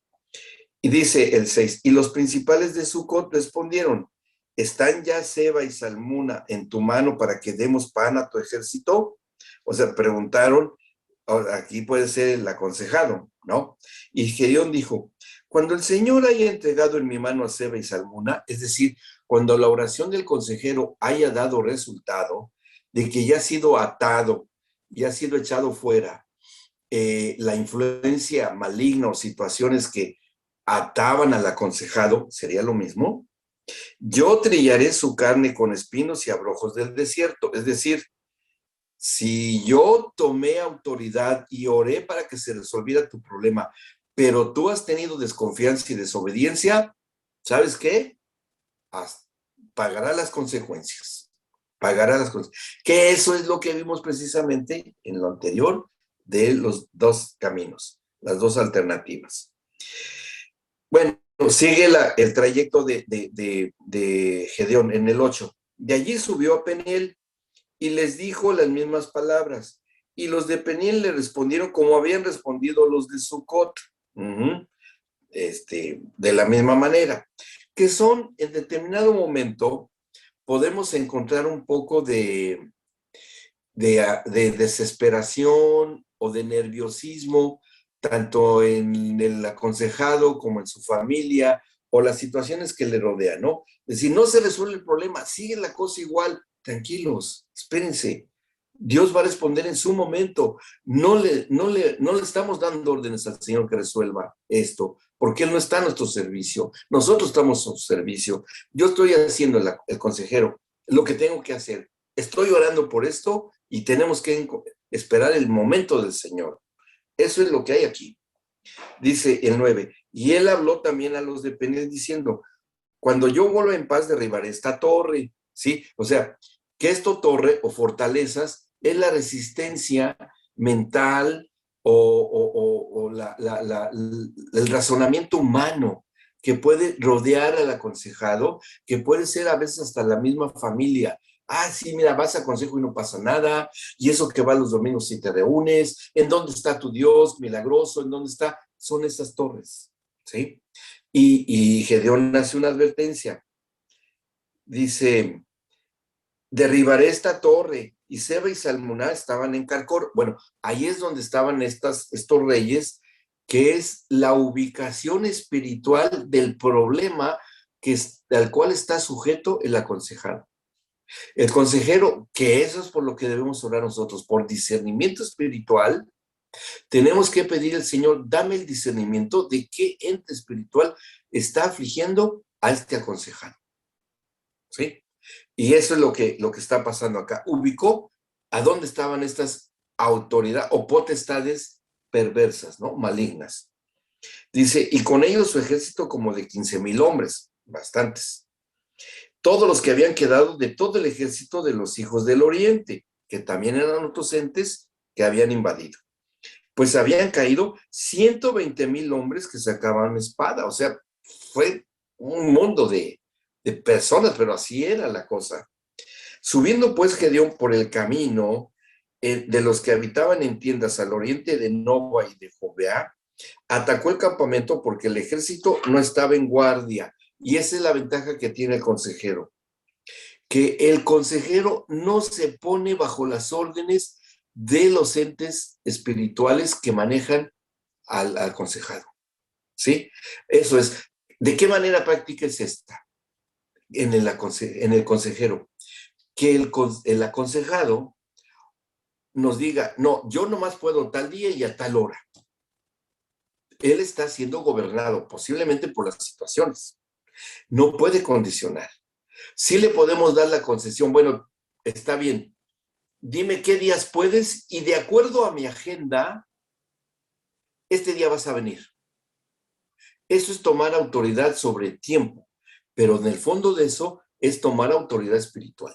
Y dice el 6, y los principales de Sucot respondieron, ¿están ya Seba y Salmuna en tu mano para que demos pan a tu ejército? O sea, preguntaron, aquí puede ser el aconsejado, ¿no? Y Gedeón dijo, cuando el Señor haya entregado en mi mano a Seba y Salmuna, es decir, cuando la oración del consejero haya dado resultado, de que ya ha sido atado, ya ha sido echado fuera, la influencia maligna o situaciones que ataban al aconsejado, ¿sería lo mismo? Yo trillaré su carne con espinos y abrojos del desierto. Es decir, si yo tomé autoridad y oré para que se resolviera tu problema, pero tú has tenido desconfianza y desobediencia, ¿sabes qué? Pagará las consecuencias. Pagará las consecuencias. Que eso es lo que vimos precisamente en lo anterior de los dos caminos, las dos alternativas. Bueno, sigue el trayecto de Gedeón en el 8. De allí subió a Peniel y les dijo las mismas palabras. Y los de Peniel le respondieron como habían respondido los de Sucot. De la misma manera. Que son, en determinado momento, podemos encontrar un poco de desesperación o de nerviosismo, tanto en el aconsejado como en su familia, o las situaciones que le rodean, ¿no? Es decir, no se resuelve el problema, sigue la cosa igual, tranquilos, espérense. Dios va a responder en su momento. No le estamos dando órdenes al Señor que resuelva esto, porque Él no está a nuestro servicio. Nosotros estamos a su servicio. Yo estoy haciendo el consejero lo que tengo que hacer. Estoy orando por esto y tenemos que esperar el momento del Señor. Eso es lo que hay aquí. Dice el 9, y él habló también a los de Peniel diciendo, cuando yo vuelva en paz derribaré esta torre, ¿sí? O sea, que esto torre o fortalezas es la resistencia mental o el razonamiento humano que puede rodear al aconsejado, que puede ser a veces hasta la misma familia. Ah, sí, mira, vas a consejo y no pasa nada, y eso que va los domingos si te reúnes, ¿en dónde está tu Dios milagroso? ¿En dónde está? Son esas torres, ¿sí? Y Gedeón hace una advertencia. Dice, derribaré esta torre. Y Seba y Salmuná estaban en Carcor. Bueno, ahí es donde estaban estos reyes, que es la ubicación espiritual del problema al cual está sujeto el aconsejado. El consejero, que eso es por lo que debemos orar nosotros, por discernimiento espiritual, tenemos que pedir al Señor, dame el discernimiento de qué ente espiritual está afligiendo a este aconsejado. ¿Sí? Y eso es lo que está pasando acá. Ubicó a dónde estaban estas autoridades o potestades perversas, ¿no? Malignas. Dice, y con ellos su ejército como de 15,000 hombres, bastantes. Todos los que habían quedado de todo el ejército de los hijos del oriente, que también eran otros entes que habían invadido. Pues habían caído 120,000 hombres que sacaban espada. O sea, fue un mundo de personas, pero así era la cosa. Subiendo pues Gedeón por el camino de los que habitaban en tiendas al oriente de Nova y de Jobeá, atacó el campamento porque el ejército no estaba en guardia. Y esa es la ventaja que tiene el consejero, que el consejero no se pone bajo las órdenes de los entes espirituales que manejan al aconsejado. ¿Sí? Eso es. ¿De qué manera práctica es esta? En el consejero. Que el aconsejado nos diga, no, yo nomás puedo tal día y a tal hora. Él está siendo gobernado posiblemente por las situaciones. No puede condicionar. Sí le podemos dar la concesión, bueno, está bien, dime qué días puedes y de acuerdo a mi agenda, este día vas a venir. Eso es tomar autoridad sobre el tiempo. pero en el fondo de eso es tomar autoridad espiritual.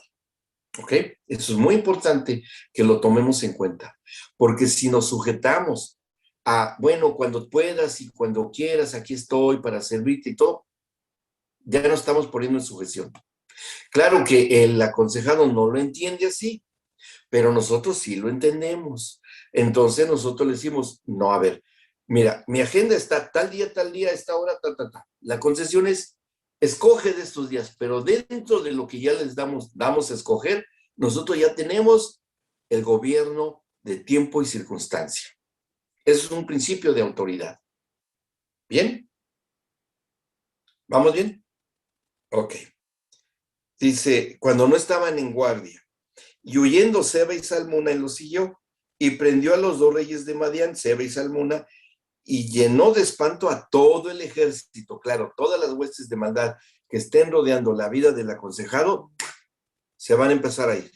¿Ok? Eso es muy importante que lo tomemos en cuenta, porque si nos sujetamos a, bueno, cuando puedas y cuando quieras, aquí estoy para servirte y todo, ya no estamos poniendo en sujeción. Claro que el aconsejado no lo entiende así, pero nosotros sí lo entendemos. Entonces nosotros le decimos, no, a ver, mira, mi agenda está tal día, esta hora, ta. La concesión es, escoge de estos días, pero dentro de lo que ya les damos a escoger, nosotros ya tenemos el gobierno de tiempo y circunstancia. Eso es un principio de autoridad. ¿Bien? ¿Vamos bien? Ok. Dice, cuando no estaban en guardia, y huyendo Seba y Salmuna, él los siguió, y prendió a los dos reyes de Madián, Seba y Salmuna, y llenó de espanto a todo el ejército. Claro, todas las huestes de maldad que estén rodeando la vida del aconsejado, se van a empezar a ir.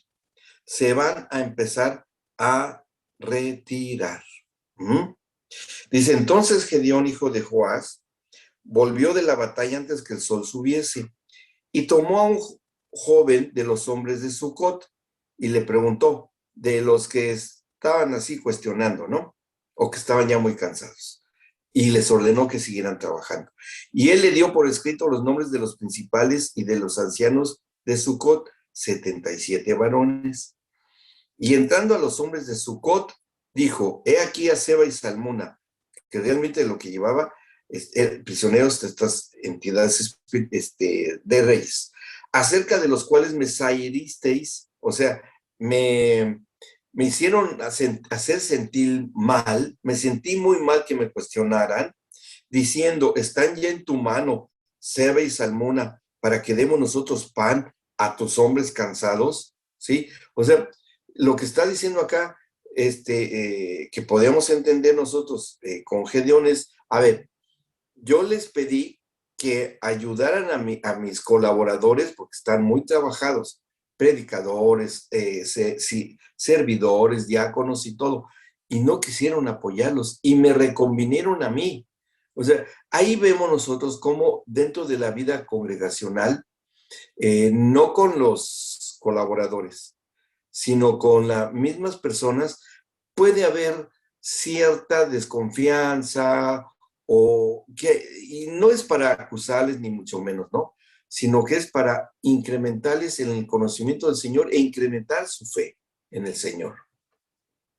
Se van a empezar a retirar. Dice, entonces Gedeón, hijo de Joás, volvió de la batalla antes que el sol subiese, y tomó a un joven de los hombres de Sucot, y le preguntó, de los que estaban así cuestionando, ¿no? O que estaban ya muy cansados. Y les ordenó que siguieran trabajando. Y él le dio por escrito los nombres de los principales y de los ancianos de Sucot, 77 varones. Y entrando a los hombres de Sucot, dijo, he aquí a Seba y Salmuna, que realmente lo que llevaba prisioneros de estas entidades de reyes, acerca de los cuales me sahiristeis, o sea, me hicieron hacer sentir mal, me sentí muy mal que me cuestionaran, diciendo, están ya en tu mano, Seba y Salmuna, para que demos nosotros pan a tus hombres cansados, ¿sí? O sea, lo que está diciendo acá, que podemos entender nosotros con Gedeón es, a ver, yo les pedí que ayudaran a mis colaboradores porque están muy trabajados, predicadores, servidores, diáconos y todo, y no quisieron apoyarlos y me reconvinieron a mí. O sea, ahí vemos nosotros cómo dentro de la vida congregacional, no con los colaboradores, sino con las mismas personas, puede haber cierta desconfianza y no es para acusarles ni mucho menos, ¿no? Sino que es para incrementarles en el conocimiento del Señor e incrementar su fe en el Señor.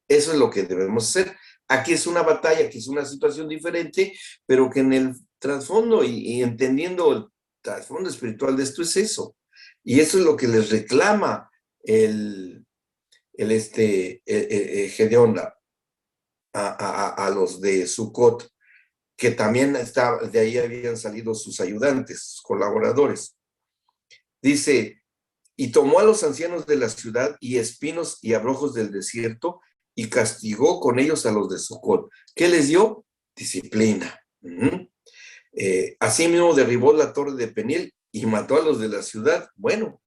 Eso es lo que debemos hacer. Aquí es una batalla, aquí es una situación diferente, pero que en el trasfondo y entendiendo el trasfondo espiritual de esto es eso. Y eso es lo que les reclama Gedeón a los de Sucot, que también de ahí habían salido sus ayudantes, sus colaboradores. Dice, y tomó a los ancianos de la ciudad y espinos y abrojos del desierto y castigó con ellos a los de Sucot. ¿Qué les dio? Disciplina. Asimismo derribó la torre de Peniel y mató a los de la ciudad. Bueno,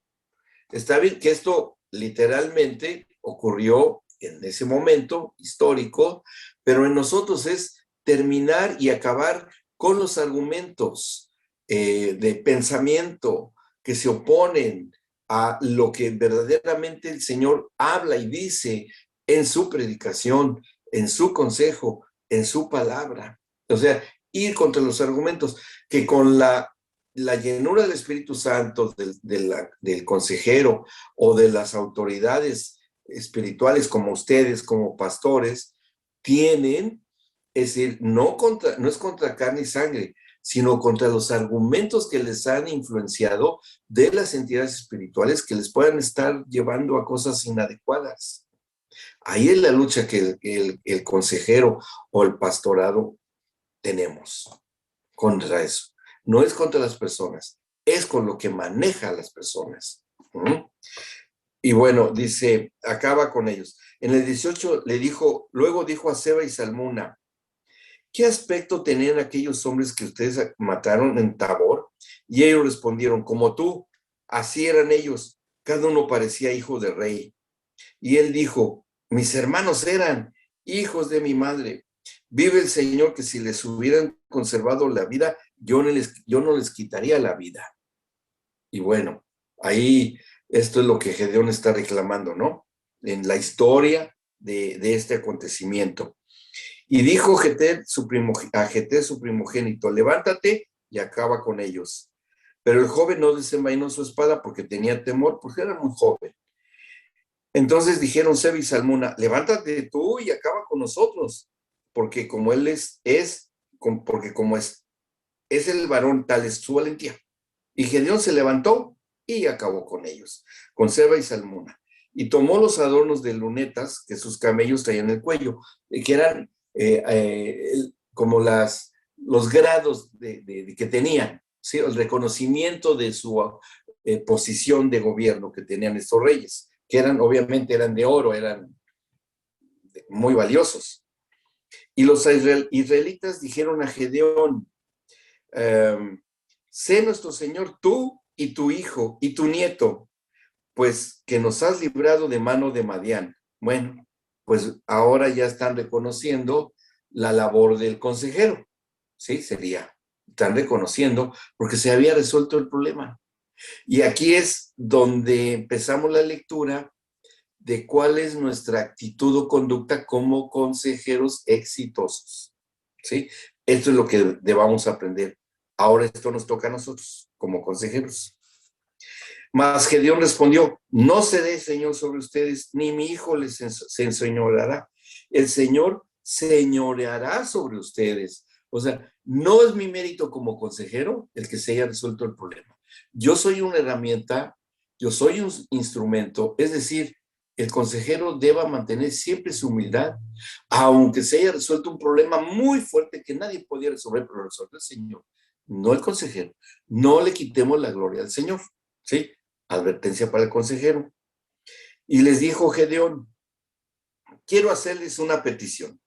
está bien que esto literalmente ocurrió en ese momento histórico, pero en nosotros es terminar y acabar con los argumentos de pensamiento que se oponen a lo que verdaderamente el Señor habla y dice en su predicación, en su consejo, en su palabra. O sea, ir contra los argumentos que con la llenura del Espíritu Santo, del consejero o de las autoridades espirituales como ustedes, como pastores, tienen, es decir, no es contra carne y sangre, sino contra los argumentos que les han influenciado de las entidades espirituales que les puedan estar llevando a cosas inadecuadas. Ahí es la lucha que el consejero o el pastorado tenemos contra eso. No es contra las personas, es con lo que maneja a las personas. Y bueno, dice, acaba con ellos. En el 18 luego dijo a Seba y Salmuna, ¿qué aspecto tenían aquellos hombres que ustedes mataron en Tabor? Y ellos respondieron, como tú, así eran ellos, cada uno parecía hijo de rey. Y él dijo, mis hermanos eran hijos de mi madre. Vive el Señor que si les hubieran conservado la vida, yo no les quitaría la vida. Y bueno, ahí esto es lo que Gedeón está reclamando, ¿no? En la historia de este acontecimiento. Y dijo a Jeter, su primogénito, levántate y acaba con ellos. Pero el joven no desenvainó su espada porque tenía temor, porque era muy joven. Entonces dijeron Seba y Salmuna, levántate tú y acaba con nosotros, porque como él porque como es el varón, tal es su valentía. Y Gedeón se levantó y acabó con ellos, con Seba y Salmuna. Y tomó los adornos de lunetas que sus camellos traían en el cuello, que eran como los grados que tenían, ¿sí? El reconocimiento de su posición de gobierno que tenían estos reyes, que obviamente eran de oro, eran muy valiosos. Y los israelitas dijeron a Gedeón, sé nuestro Señor tú y tu hijo y tu nieto, pues que nos has librado de mano de Madián. Bueno, pues ahora ya están reconociendo la labor del consejero, ¿sí? Están reconociendo porque se había resuelto el problema. Y aquí es donde empezamos la lectura de cuál es nuestra actitud o conducta como consejeros exitosos, ¿sí? Esto es lo que debamos aprender. Ahora esto nos toca a nosotros como consejeros. Mas Gedeón respondió, no seré Señor sobre ustedes, ni mi hijo se enseñoreará. El Señor señoreará sobre ustedes. O sea, no es mi mérito como consejero el que se haya resuelto el problema. Yo soy una herramienta, yo soy un instrumento, es decir, el consejero deba mantener siempre su humildad, aunque se haya resuelto un problema muy fuerte que nadie podía resolver, pero lo resolvió el Señor, no el consejero. No le quitemos la gloria al Señor, ¿sí? Advertencia para el consejero. Y les dijo Gedeón, quiero hacerles una petición,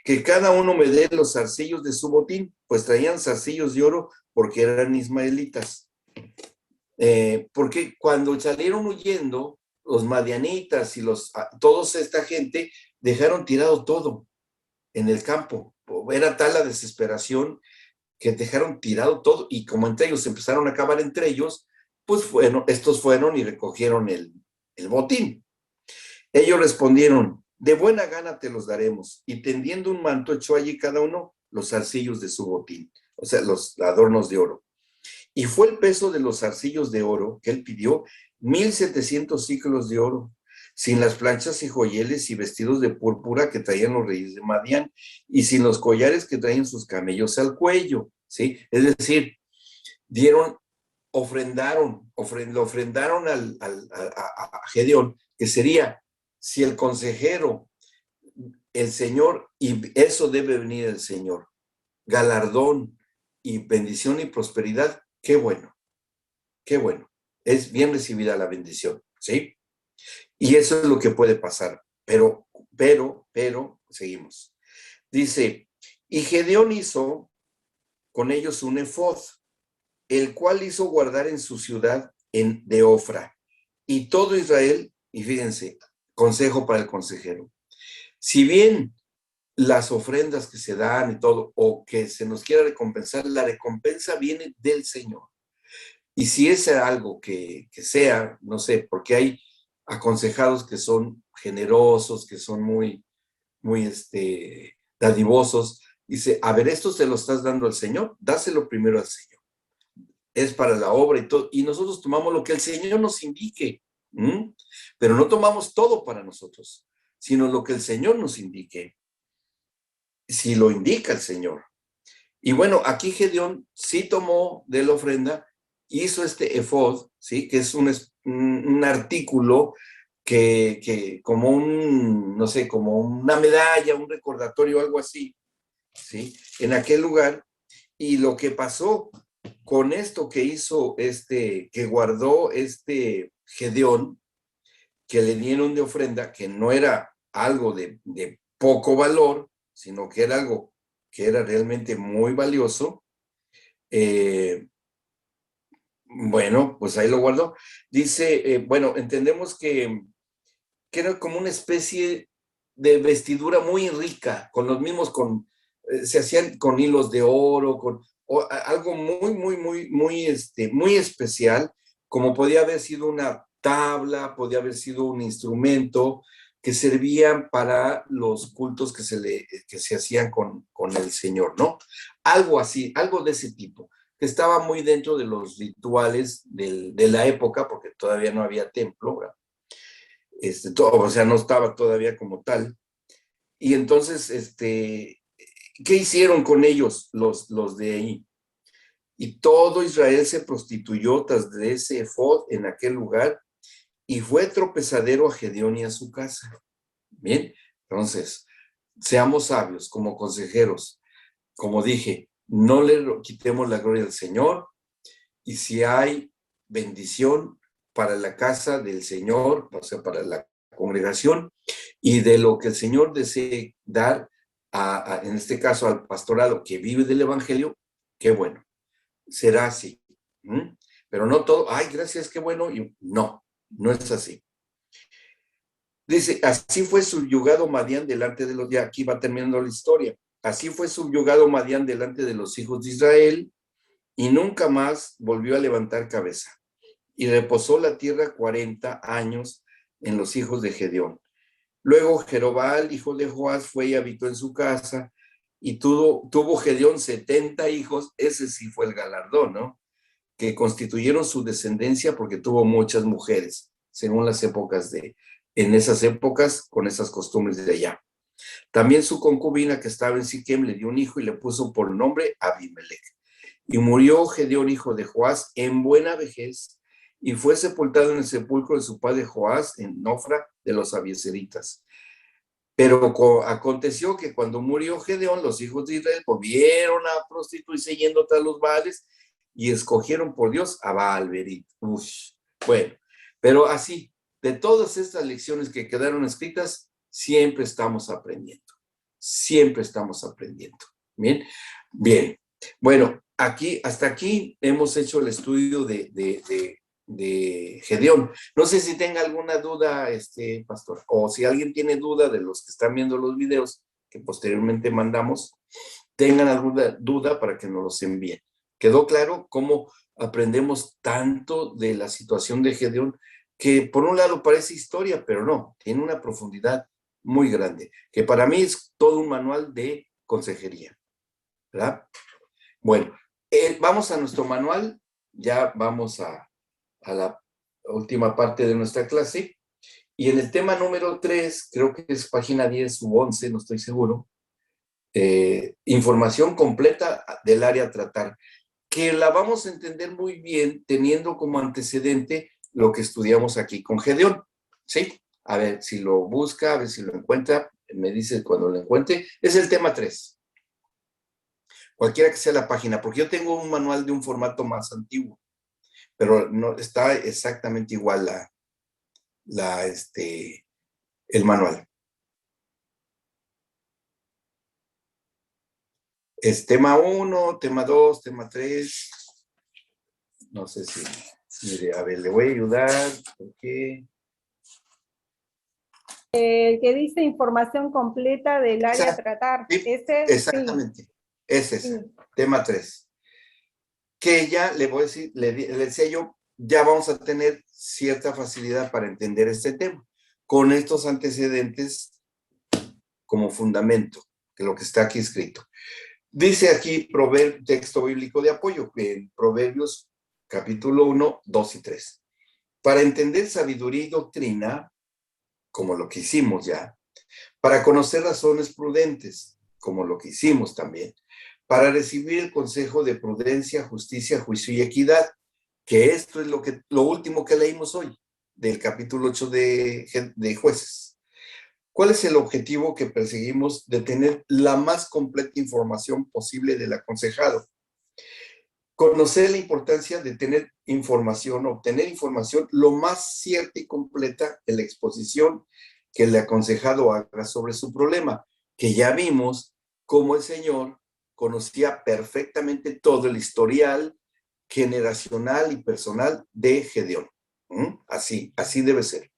que cada uno me dé los zarcillos de su botín, pues traían zarcillos de oro porque eran ismaelitas. Porque cuando salieron huyendo, los madianitas y toda esta gente dejaron tirado todo en el campo. Era tal la desesperación que dejaron tirado todo y como entre ellos empezaron a acabar entre ellos, pues estos fueron y recogieron el botín. Ellos respondieron, de buena gana te los daremos. Y tendiendo un manto, echó allí cada uno los zarcillos de su botín, o sea, los adornos de oro. Y fue el peso de los zarcillos de oro que él pidió, 1,700 ciclos de oro, sin las planchas y joyeles y vestidos de púrpura que traían los reyes de Madián, y sin los collares que traían sus camellos al cuello, ¿sí? Es decir, ofrendaron a Gedeón, que sería, si el consejero, el Señor, y eso debe venir del Señor, galardón y bendición y prosperidad, qué bueno, qué bueno. Es bien recibida la bendición, ¿sí? Y eso es lo que puede pasar. Pero, seguimos. Dice, y Gedeón hizo con ellos un efod, el cual hizo guardar en su ciudad de Ofra. Y todo Israel, y fíjense, consejo para el consejero, si bien las ofrendas que se dan y todo, o que se nos quiera recompensar, la recompensa viene del Señor. Y si es algo que sea, no sé, porque hay aconsejados que son generosos, que son muy dadivosos, dice, a ver, esto se lo estás dando al Señor, dáselo primero al Señor. Es para la obra y todo, y nosotros tomamos lo que el Señor nos indique, pero no tomamos todo para nosotros, sino lo que el Señor nos indique, si lo indica el Señor. Y bueno, aquí Gedeón sí tomó de la ofrenda, hizo este efod, ¿sí? Que es un artículo que como no sé, como una medalla, un recordatorio, algo así, ¿sí? En aquel lugar. Y lo que pasó con esto que hizo que guardó Gedeón, que le dieron de ofrenda, que no era algo de poco valor, sino que era algo que era realmente muy valioso, bueno, pues ahí lo guardó. Dice, bueno, entendemos que era como una especie de vestidura muy rica, con los mismos, se hacían con hilos de oro, algo muy especial, como podía haber sido una tabla, podía haber sido un instrumento que servían para los cultos que se hacían con el Señor, ¿no? Algo así, algo de ese tipo, que estaba muy dentro de los rituales de la época, porque todavía no había templo, ¿verdad? O sea, no estaba todavía como tal. Y entonces, ¿qué hicieron con ellos los de ahí? Y todo Israel se prostituyó tras de ese efod en aquel lugar y fue tropezadero a Gedeón y a su casa. Bien, entonces, seamos sabios como consejeros. Como dije, no le quitemos la gloria al Señor, y si hay bendición para la casa del Señor, o sea, para la congregación, y de lo que el Señor desee dar, en este caso al pastorado que vive del Evangelio, qué bueno, será así. ¿Mm? Pero no todo, ay, gracias, qué bueno, y no, no es así. Dice, así fue subyugado Madián delante de los, ya aquí va terminando la historia, así fue subyugado Madián delante de los hijos de Israel y nunca más volvió a levantar cabeza. Y reposó la tierra 40 años en los hijos de Gedeón. Luego Jerobal, hijo de Joás, fue y habitó en su casa, y tuvo Gedeón 70 hijos, ese sí fue el galardón, ¿no? Que constituyeron su descendencia porque tuvo muchas mujeres, según las épocas en esas épocas, con esas costumbres de allá. También su concubina que estaba en Siquem le dio un hijo y le puso por nombre Abimelech. Y murió Gedeón, hijo de Joás, en buena vejez, y fue sepultado en el sepulcro de su padre Joás, en Nofra de los Abiezeritas. Pero aconteció que cuando murió Gedeón, los hijos de Israel volvieron a prostituirse yendo tras los Baales y escogieron por Dios a Baal-Berit. Bueno, pero así, de todas estas lecciones que quedaron escritas, siempre estamos aprendiendo. Siempre estamos aprendiendo. Bien, bien. Bueno, hasta aquí hemos hecho el estudio de Gedeón. No sé si tenga alguna duda, pastor, o si alguien tiene duda de los que están viendo los videos que posteriormente mandamos, tengan alguna duda para que nos los envíen. ¿Quedó claro cómo aprendemos tanto de la situación de Gedeón? Que por un lado parece historia, pero no, tiene una profundidad muy grande, que para mí es todo un manual de consejería, ¿verdad? Bueno, vamos a nuestro manual, ya vamos a la última parte de nuestra clase. Y en el tema número 3, creo que es página 10 u 11, no estoy seguro, información completa del área a tratar, que la vamos a entender muy bien teniendo como antecedente lo que estudiamos aquí con Gedeón, ¿sí? A ver si lo busca, a ver si lo encuentra, me dice cuando lo encuentre. Es el tema 3, cualquiera que sea la página, porque yo tengo un manual de un formato más antiguo, pero no está exactamente igual el manual. Es tema 1, tema 2, tema 3. No sé si, mire, a ver, le voy a ayudar. ¿Por El que dice información completa del área a tratar. Sí, Ese, exactamente. sí. Es ese, tema 3. Que ya le voy a decir, le decía yo, ya vamos a tener cierta facilidad para entender este tema, con estos antecedentes como fundamento de lo que está aquí escrito. Dice aquí texto bíblico de apoyo, en Proverbios capítulo 1, 2 y 3. Para entender sabiduría y doctrina, como lo que hicimos ya, para conocer razones prudentes, como lo que hicimos también, para recibir el consejo de prudencia, justicia, juicio y equidad, que esto es lo último que leímos hoy, del capítulo 8 de Jueces. ¿Cuál es el objetivo que perseguimos de tener la más completa información posible del aconsejado? Conocer la importancia de tener información, obtener información lo más cierta y completa en la exposición que el aconsejado haga sobre su problema, que ya vimos cómo el Señor conocía perfectamente todo el historial generacional y personal de Gedeón. Así debe ser.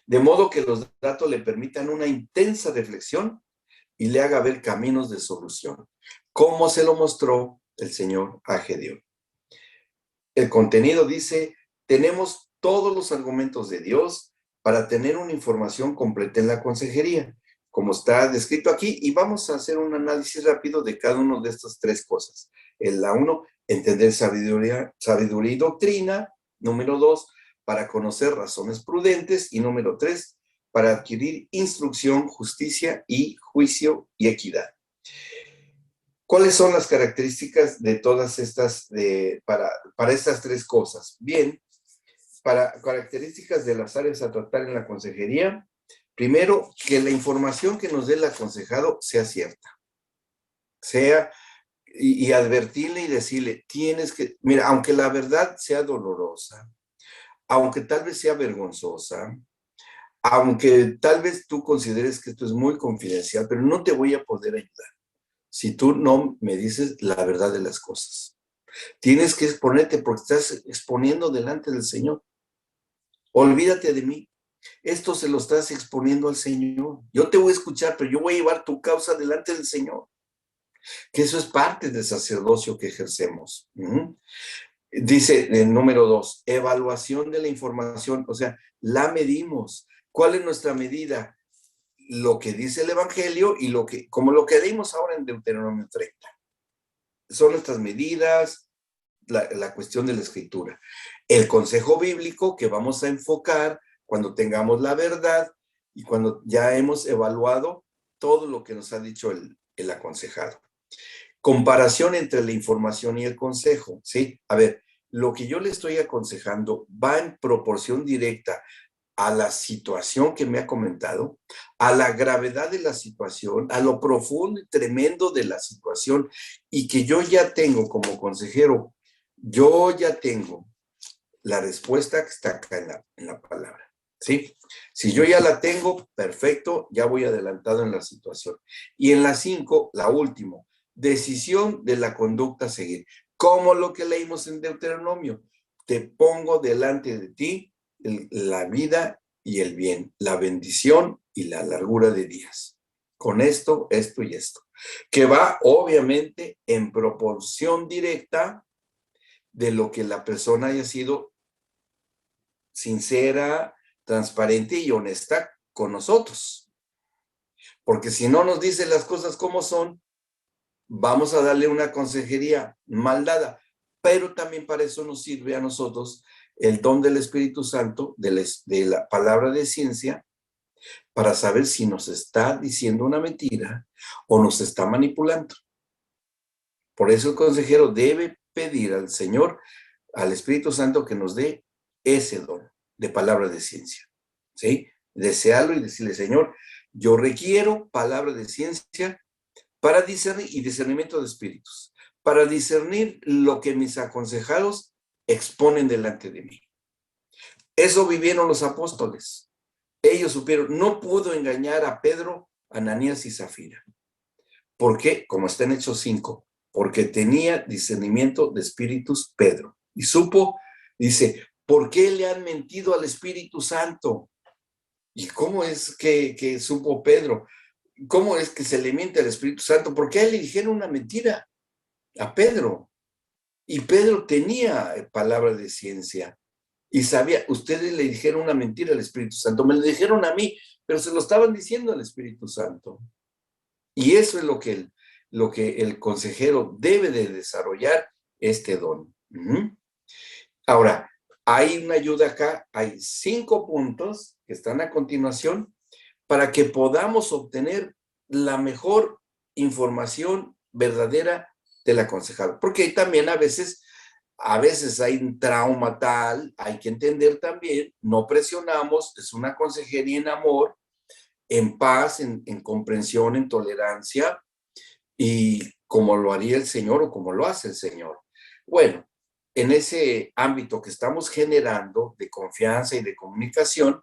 De modo que los datos le permitan una intensa reflexión y le haga ver caminos de solución. ¿Cómo se lo mostró el Señor a Gedeón. El contenido dice, tenemos todos los argumentos de Dios para tener una información completa en la consejería, como está descrito aquí, y vamos a hacer un análisis rápido de cada una de estas tres cosas. La uno, entender sabiduría y doctrina. Número dos, para conocer razones prudentes. Y número tres, para adquirir instrucción, justicia y juicio y equidad. ¿Cuáles son las características de todas estas, para estas tres cosas? Bien, para características de las áreas a tratar en la consejería, primero, que la información que nos dé el aconsejado sea cierta. Y advertirle y decirle, mira, aunque la verdad sea dolorosa, aunque tal vez sea vergonzosa, aunque tal vez tú consideres que esto es muy confidencial, pero no te voy a poder ayudar si tú no me dices la verdad de las cosas. Tienes que exponerte porque estás exponiendo delante del Señor. Olvídate de mí. Esto se lo estás exponiendo al Señor. Yo te voy a escuchar, pero yo voy a llevar tu causa delante del Señor. Que eso es parte del sacerdocio que ejercemos. Dice el número 2, evaluación de la información, o sea, la medimos. ¿Cuál es nuestra medida? Lo que dice el Evangelio y como lo que leímos ahora en Deuteronomio 30. Son nuestras medidas, la cuestión de la Escritura. El consejo bíblico que vamos a enfocar cuando tengamos la verdad y cuando ya hemos evaluado todo lo que nos ha dicho el aconsejado. Comparación entre la información y el consejo, ¿sí? A ver, lo que yo le estoy aconsejando va en proporción directa a la situación que me ha comentado, a la gravedad de la situación, a lo profundo y tremendo de la situación, y que yo ya tengo como consejero, yo ya tengo la respuesta que está acá en la palabra, ¿sí? Si yo ya la tengo, perfecto, ya voy adelantado en la situación. Y en la 5, la última, decisión de la conducta a seguir. Como lo que leímos en Deuteronomio, te pongo delante de ti la vida y el bien, la bendición y la largura de días. Con esto, esto y esto. Que va, obviamente, en proporción directa de lo que la persona haya sido sincera, transparente y honesta con nosotros. Porque si no nos dice las cosas como son, vamos a darle una consejería mal dada. Pero también para eso nos sirve a nosotros el don del Espíritu Santo, de la palabra de ciencia, para saber si nos está diciendo una mentira o nos está manipulando. Por eso el consejero debe pedir al Señor, al Espíritu Santo, que nos dé ese don de palabra de ciencia, ¿sí? Desearlo y decirle, Señor, yo requiero palabra de ciencia para discernir y discernimiento de espíritus, para discernir lo que mis aconsejados exponen delante de mí. Eso vivieron los apóstoles. Ellos supieron, no pudo engañar a Pedro, Ananías y Zafira. ¿Por qué? Como está en Hechos 5, porque tenía discernimiento de espíritus Pedro. Y supo, dice, ¿por qué le han mentido al Espíritu Santo? ¿Y cómo es que supo Pedro? ¿Cómo es que se le miente al Espíritu Santo? Porque a él le dijeron una mentira, a Pedro. Y Pedro tenía palabra de ciencia. Y sabía, ustedes le dijeron una mentira al Espíritu Santo. Me lo dijeron a mí, pero se lo estaban diciendo al Espíritu Santo. Y eso es lo que el consejero debe de desarrollar, este don. Ahora, hay una ayuda acá, hay 5 puntos que están a continuación para que podamos obtener la mejor información verdadera del aconsejado. Porque también a veces hay un trauma tal, hay que entender también, no presionamos, es una consejería en amor, en paz, en comprensión, en tolerancia, y como lo haría el Señor o como lo hace el Señor. Bueno, en ese ámbito que estamos generando de confianza y de comunicación,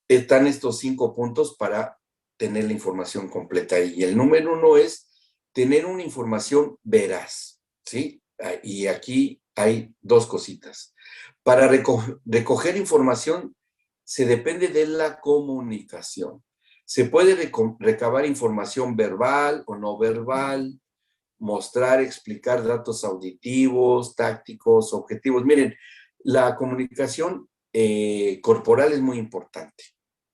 están estos 5 puntos para tener la información completa. Y el número 1 es tener una información veraz, ¿sí? Y aquí hay 2 cositas. Para recoger información se depende de la comunicación. Se puede recabar información verbal o no verbal, mostrar, explicar datos auditivos, tácticos, objetivos. Miren, la comunicación corporal es muy importante,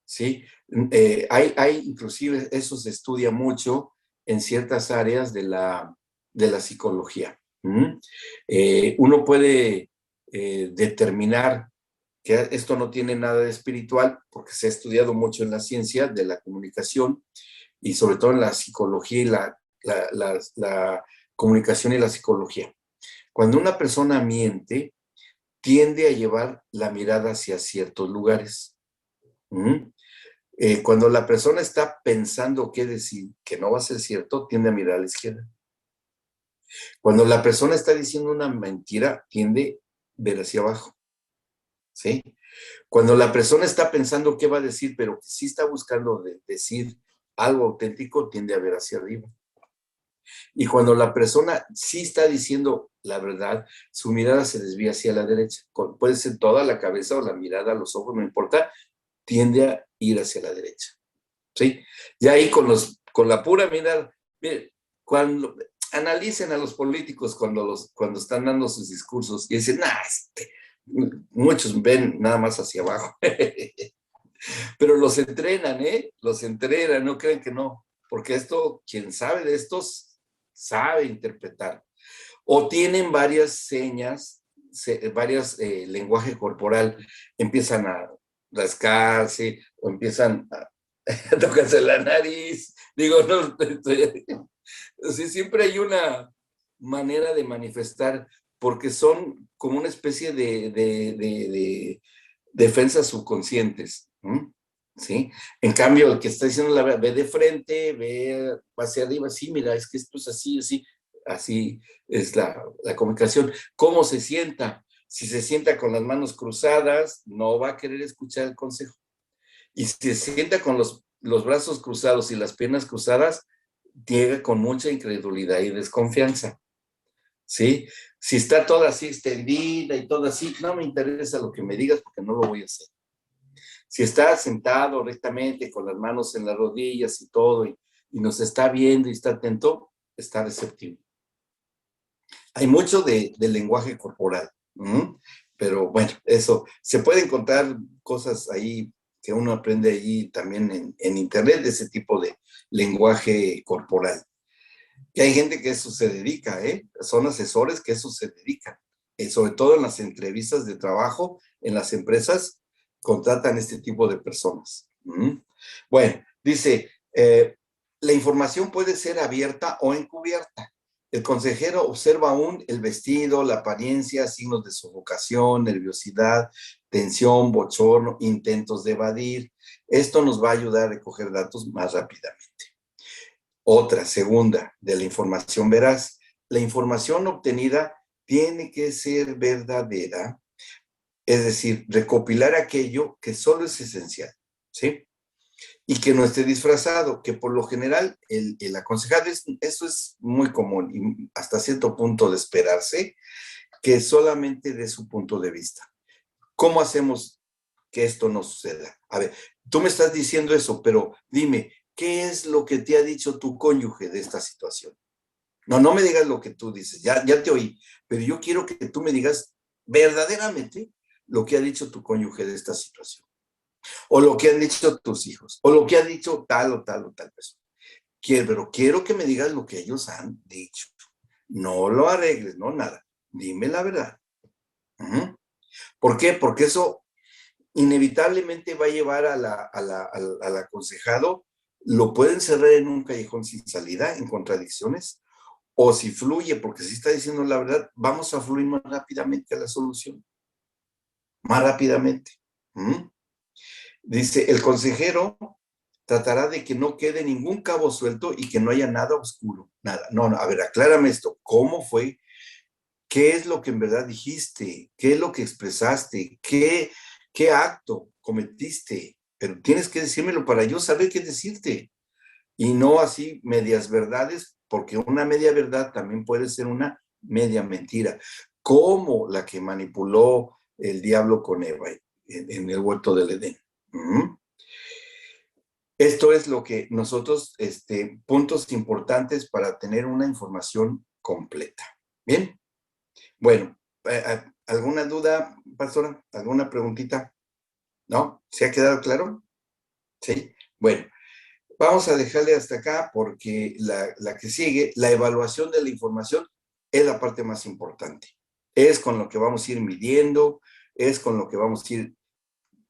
¿sí? Hay inclusive, eso se estudia mucho en ciertas áreas de la psicología. Uno puede determinar que esto no tiene nada de espiritual, porque se ha estudiado mucho en la ciencia de la comunicación y sobre todo en la psicología y la comunicación y la psicología. Cuando una persona miente, tiende a llevar la mirada hacia ciertos lugares. Cuando la persona está pensando qué decir, que no va a ser cierto, tiende a mirar a la izquierda. Cuando la persona está diciendo una mentira, tiende a ver hacia abajo. ¿Sí? Cuando la persona está pensando qué va a decir, pero que sí está buscando decir algo auténtico, tiende a ver hacia arriba. Y cuando la persona sí está diciendo la verdad, su mirada se desvía hacia la derecha. Puede ser toda la cabeza o la mirada, los ojos, no importa, tiende a ir hacia la derecha. ¿Sí? Y ahí con la pura mirada, miren, cuando analicen a los políticos cuando están dando sus discursos y dicen, muchos ven nada más hacia abajo. Pero los entrenan, los entrenan, no crean que no, porque esto, quien sabe de estos, sabe interpretar. O tienen varias señas, varias lenguaje corporal, empiezan a rascarse o empiezan a tocarse la nariz. Digo, no, sí, siempre hay una manera de manifestar, porque son como una especie de defensas subconscientes. ¿Sí? En cambio, el que está diciendo la verdad, ve de frente, ve hacia arriba, sí, mira, es que esto es así, así es la comunicación. ¿Cómo se sienta? Si se sienta con las manos cruzadas, no va a querer escuchar el consejo. Y si se sienta con los brazos cruzados y las piernas cruzadas, llega con mucha incredulidad y desconfianza. ¿Sí? Si está toda así extendida y todo así, no me interesa lo que me digas porque no lo voy a hacer. Si está sentado rectamente con las manos en las rodillas y todo, y nos está viendo y está atento, está receptivo. Hay mucho de lenguaje corporal, pero bueno, eso, se pueden encontrar cosas ahí que uno aprende allí también en internet, de ese tipo de lenguaje corporal. Y hay gente que eso se dedica, son asesores que eso se dedican, sobre todo en las entrevistas de trabajo, en las empresas, contratan este tipo de personas. Bueno, dice, la información puede ser abierta o encubierta. El consejero observa aún el vestido, la apariencia, signos de sofocación, nerviosidad, tensión, bochorno, intentos de evadir. Esto nos va a ayudar a recoger datos más rápidamente. Otra, segunda, de la información veraz. La información obtenida tiene que ser verdadera, es decir, recopilar aquello que solo es esencial, ¿sí? Y que no esté disfrazado, que por lo general el aconsejado, eso es muy común y hasta cierto punto de esperarse, que solamente dé su punto de vista. ¿Cómo hacemos que esto no suceda? A ver, tú me estás diciendo eso, pero dime, ¿qué es lo que te ha dicho tu cónyuge de esta situación? No me digas lo que tú dices, ya te oí, pero yo quiero que tú me digas verdaderamente lo que ha dicho tu cónyuge de esta situación, o lo que han dicho tus hijos, o lo que ha dicho tal o tal o tal persona. Pero quiero que me digas lo que ellos han dicho. No lo arregles, no nada. Dime la verdad. ¿Por qué? Porque eso inevitablemente va a llevar al aconsejado, lo pueden cerrar en un callejón sin salida, en contradicciones, o si fluye, porque si está diciendo la verdad, vamos a fluir más rápidamente a la solución. Más rápidamente. Dice, el consejero tratará de que no quede ningún cabo suelto y que no haya nada oscuro. Nada. No, a ver, aclárame esto. ¿Cómo fue? ¿Qué es lo que en verdad dijiste? ¿Qué es lo que expresaste? ¿Qué acto cometiste? Pero tienes que decírmelo para yo saber qué decirte. Y no así medias verdades, porque una media verdad también puede ser una media mentira, como la que manipuló el diablo con Eva en el huerto del Edén. Esto es lo que nosotros, puntos importantes para tener una información completa. Bien, bueno, ¿alguna duda, pastora? ¿Alguna preguntita? ¿No? ¿Se ha quedado claro? Sí. Bueno, vamos a dejarle hasta acá porque la que sigue, la evaluación de la información, es la parte más importante. Es con lo que vamos a ir midiendo, es con lo que vamos a ir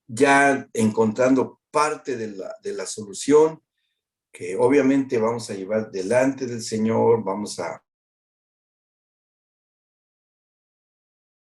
ya encontrando parte de la solución, que obviamente vamos a llevar delante del Señor, vamos a